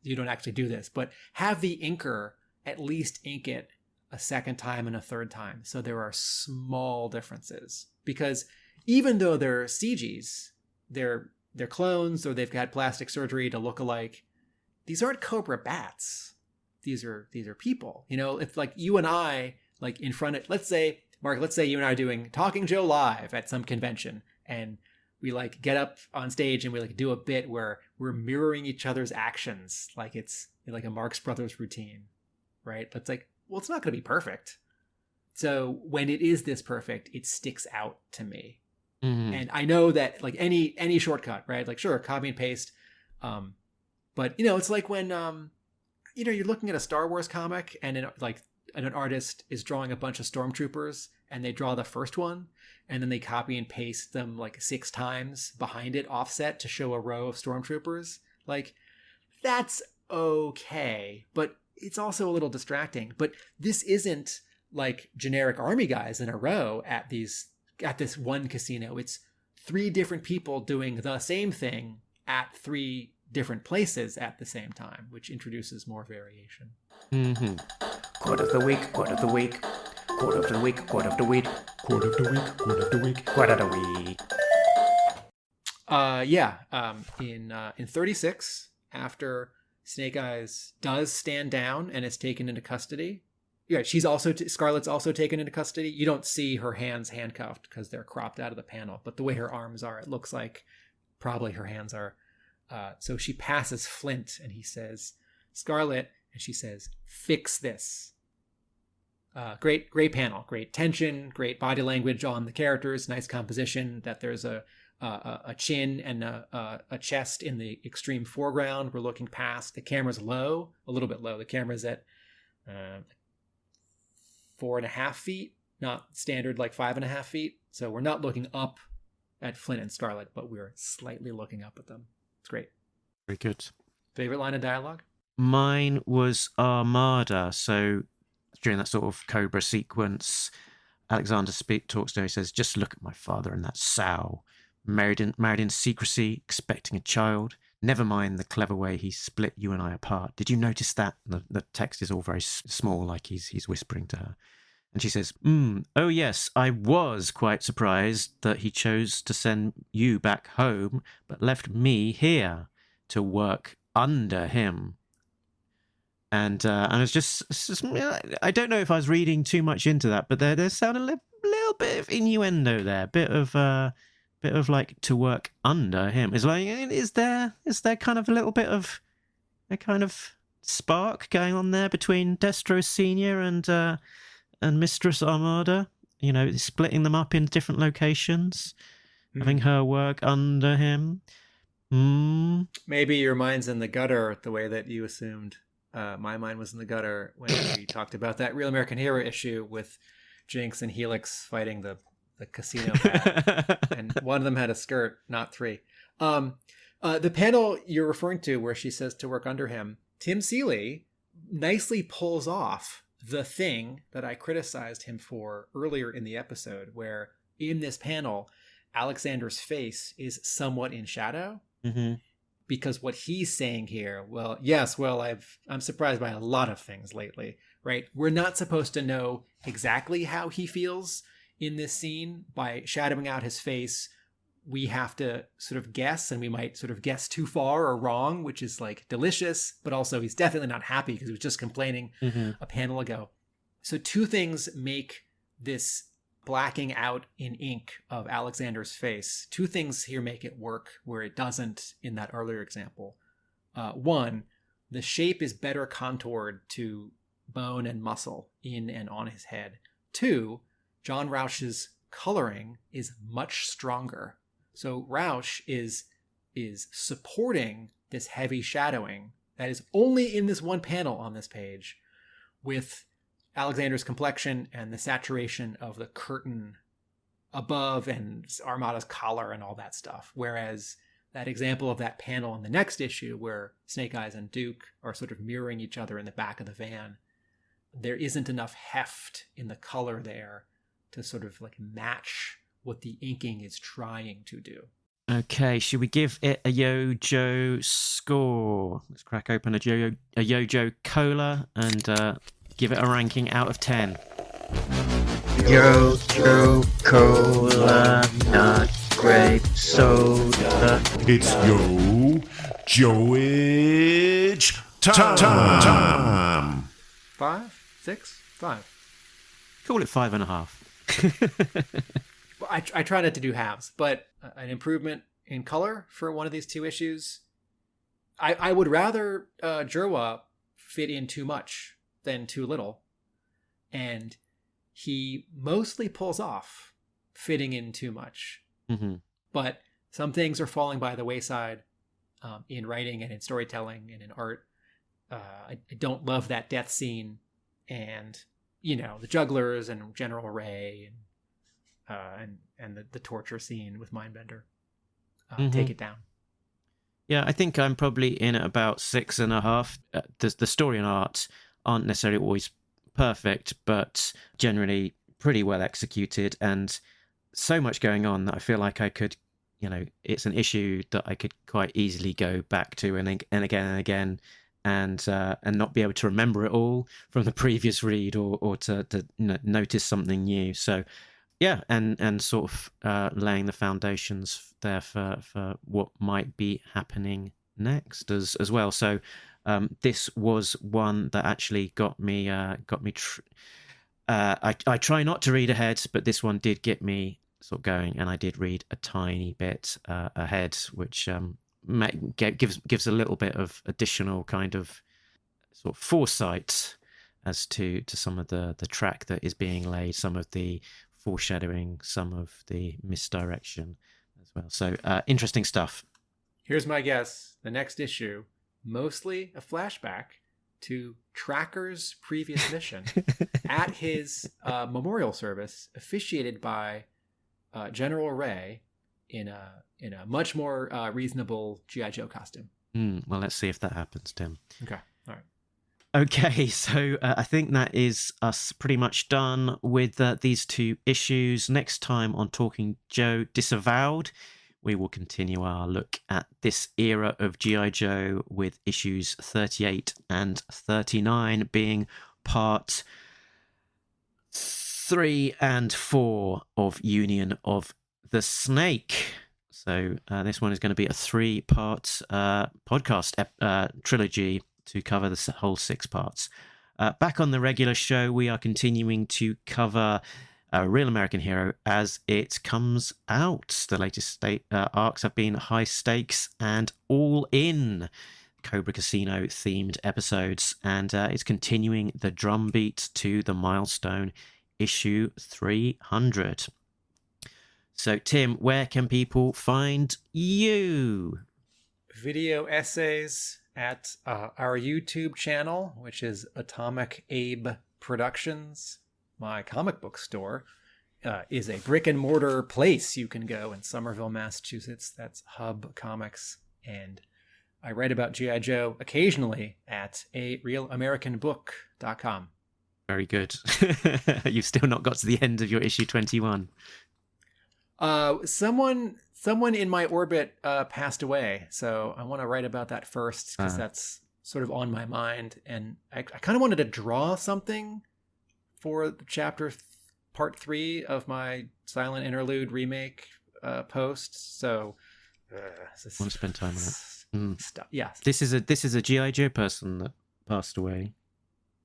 you don't actually do this, but have the inker at least ink it a second time and a third time. So there are small differences because even though they're CGs, they're clones or they've got plastic surgery to look alike. These aren't Cobra bats. These are people. If like you and I, like in front of, let's say you and I are doing Talking Joe live at some convention, and we like get up on stage and we like do a bit where we're mirroring each other's actions, like it's like a Marx Brothers routine, right? But it's like, well, it's not going to be perfect. So when it is this perfect, it sticks out to me. And I know that like any shortcut, right? Like sure, copy and paste. But it's like when you're looking at a Star Wars comic and an artist is drawing a bunch of stormtroopers and they draw the first one and then they copy and paste them like 6 times behind it offset to show a row of stormtroopers. Like that's okay, but it's also a little distracting. But this isn't like generic army guys in a row at this one casino. It's 3 different people doing the same thing at 3 different places at the same time, which introduces more variation. Quote of the week, quote of the week, quote of the week, quote of the week, quote of the week, quote of the week, quote of the week. In 36, after Snake Eyes does stand down and is taken into custody, she's also Scarlet's also taken into custody. You don't see her hands handcuffed because they're cropped out of the panel, but the way her arms are, it looks like probably her hands are. So she passes Flint and he says, Scarlet, and she says, fix this. Great panel, great tension, great body language on the characters, nice composition, that there's a chin and a chest in the extreme foreground. We're looking past. The camera's low, a little bit low. The camera's at 4.5 feet, not standard like 5.5 feet. So we're not looking up at Flint and Scarlet, but we're slightly looking up at them. It's great. Very good. Favorite line of dialogue? Mine was Armada. So during that sort of Cobra sequence, Alexander talks to her. He says, "Just look at my father and that sow. Married in secrecy, expecting a child. Never mind the clever way he split you and I apart. Did you notice that?" The text is all very small, like he's whispering to her. And she says, "Oh yes, I was quite surprised that he chose to send you back home, but left me here to work under him." And it's just I don't know if I was reading too much into that, but there sounded a little bit of innuendo there, bit of like to work under him. It's like, is there kind of a little bit of a kind of spark going on there between Destro Senior and Mistress Armada? Splitting them up in different locations. having her work under him. Maybe your mind's in the gutter the way that you assumed my mind was in the gutter when we talked about that Real American Hero issue with Jinx and Helix fighting the casino cat. And one of them had a skirt, not three. The panel you're referring to where she says to work under him, Tim Seeley nicely pulls off the thing that I criticized him for earlier in the episode, where in this panel, Alexander's face is somewhat in shadow. Mm-hmm. Because what he's saying here, I'm surprised by a lot of things lately, right? We're not supposed to know exactly how he feels in this scene. By shadowing out his face, we have to sort of guess, and we might sort of guess too far or wrong, which is like delicious, but also he's definitely not happy because he was just complaining a panel ago. So two things make this blacking out in ink of Alexander's face. Two things here make it work where it doesn't in that earlier example. One, the shape is better contoured to bone and muscle in and on his head. Two, John Rauch's coloring is much stronger. So Rauch is supporting this heavy shadowing that is only in this one panel on this page with Alexander's complexion and the saturation of the curtain above and Armada's collar and all that stuff. Whereas that example of that panel in the next issue where Snake Eyes and Duke are sort of mirroring each other in the back of the van, there isn't enough heft in the color there to sort of like match what the inking is trying to do. Okay, should we give it a Yo-Jo score? Let's crack open a Yo-Jo Cola and give it a ranking out of 10. Yo-Jo Cola, not grape soda. It's Yo-Joage time. 5, 6, 5. Call it 5.5. Well, I try not to do halves, but an improvement in color for one of these two issues. I would rather Jerwa fit in too much than too little. And he mostly pulls off fitting in too much. Mm-hmm. But some things are falling by the wayside in writing and in storytelling and in art. I don't love that death scene and, the jugglers and General Ray and the torture scene with Mindbender. Take it down. Yeah, I think I'm probably in at about 6.5. The story and art aren't necessarily always perfect, but generally pretty well executed, and so much going on that I feel like I could, it's an issue that I could quite easily go back to and again and not be able to remember it all from the previous read or to notice something new. So yeah, and sort of laying the foundations there for what might be happening next as well. So this was one that actually got me. I try not to read ahead, but this one did get me sort of going, and I did read a tiny bit ahead, which gives a little bit of additional kind of sort of foresight as to some of the track that is being laid, some of the foreshadowing, some of the misdirection as well. So interesting stuff. Here's my guess. The next issue, mostly a flashback to Tracker's previous mission at his memorial service, officiated by General Ray in a much more reasonable G.I. Joe costume. Well, let's see if that happens, Tim. Okay. All right. Okay, so I think that is us pretty much done with these two issues. Next time on Talking Joe Disavowed, we will continue our look at this era of G.I. Joe with issues 38 and 39 being part 3 and 4 of Union of the Snake. So this one is going to be a 3-part podcast trilogy to cover the whole 6 parts. Back on the regular show, we are continuing to cover Real American Hero as it comes out. The latest arcs have been High Stakes and All In, Cobra Casino themed episodes, and it's continuing the drumbeat to the milestone issue 300. So, Tim, where can people find you? Video essays at our YouTube channel, which is Atomic Abe Productions. My comic book store is a brick and mortar place you can go in Somerville, Massachusetts. That's Hub Comics. And I write about G.I. Joe occasionally at arealamericanbook.com. Very good. You've still not got to the end of your issue 21. Someone in my orbit passed away, so I want to write about that first because that's sort of on my mind. And I kind of wanted to draw something for the part 3 of my Silent Interlude remake post. So I want to spend time on it. Stuff. Yeah. This is a G.I. Joe person that passed away.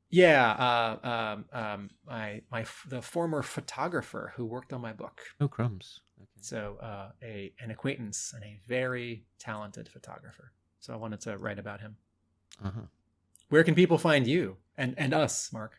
Yeah. The former photographer who worked on my book. Oh, crumbs. Okay. So an acquaintance and a very talented photographer. So I wanted to write about him. Uh-huh. Where can people find you and us, Mark?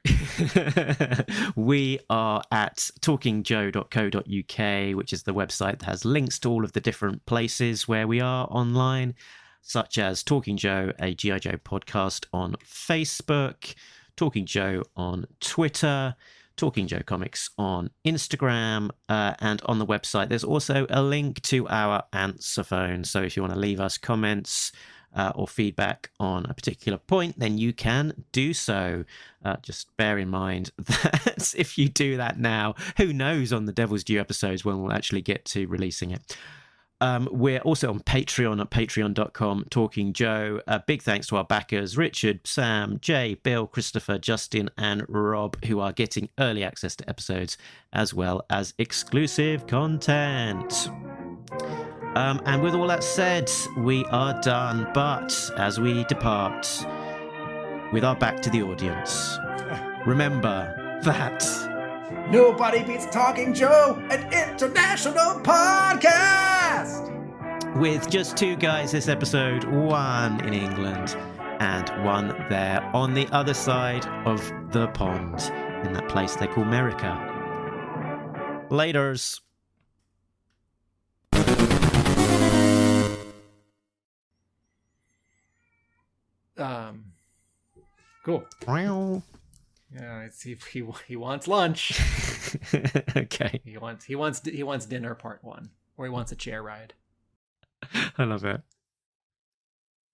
We are at talkingjoe.co.uk, which is the website that has links to all of the different places where we are online, such as Talking Joe, a G.I. Joe podcast on Facebook, Talking Joe on Twitter, Talking Joe Comics on Instagram, and on the website there's also a link to our answer phone. So if you want to leave us comments or feedback on a particular point, then you can do so. Just bear in mind that if you do that now, who knows on the Devil's Due episodes when we'll actually get to releasing it. We're also on Patreon at patreon.com, Talking Joe. Big thanks to our backers, Richard, Sam, Jay, Bill, Christopher, Justin, and Rob, who are getting early access to episodes as well as exclusive content. And with all that said, we are done. But as we depart, with our back to the audience, remember that nobody beats Talking Joe, an international podcast! With just 2 guys this episode, 1 in England and 1 there on the other side of the pond in that place they call America. Laters. Cool. Wow. Yeah, he wants lunch. Okay. He wants dinner part 1, or he wants a chair ride. I love it.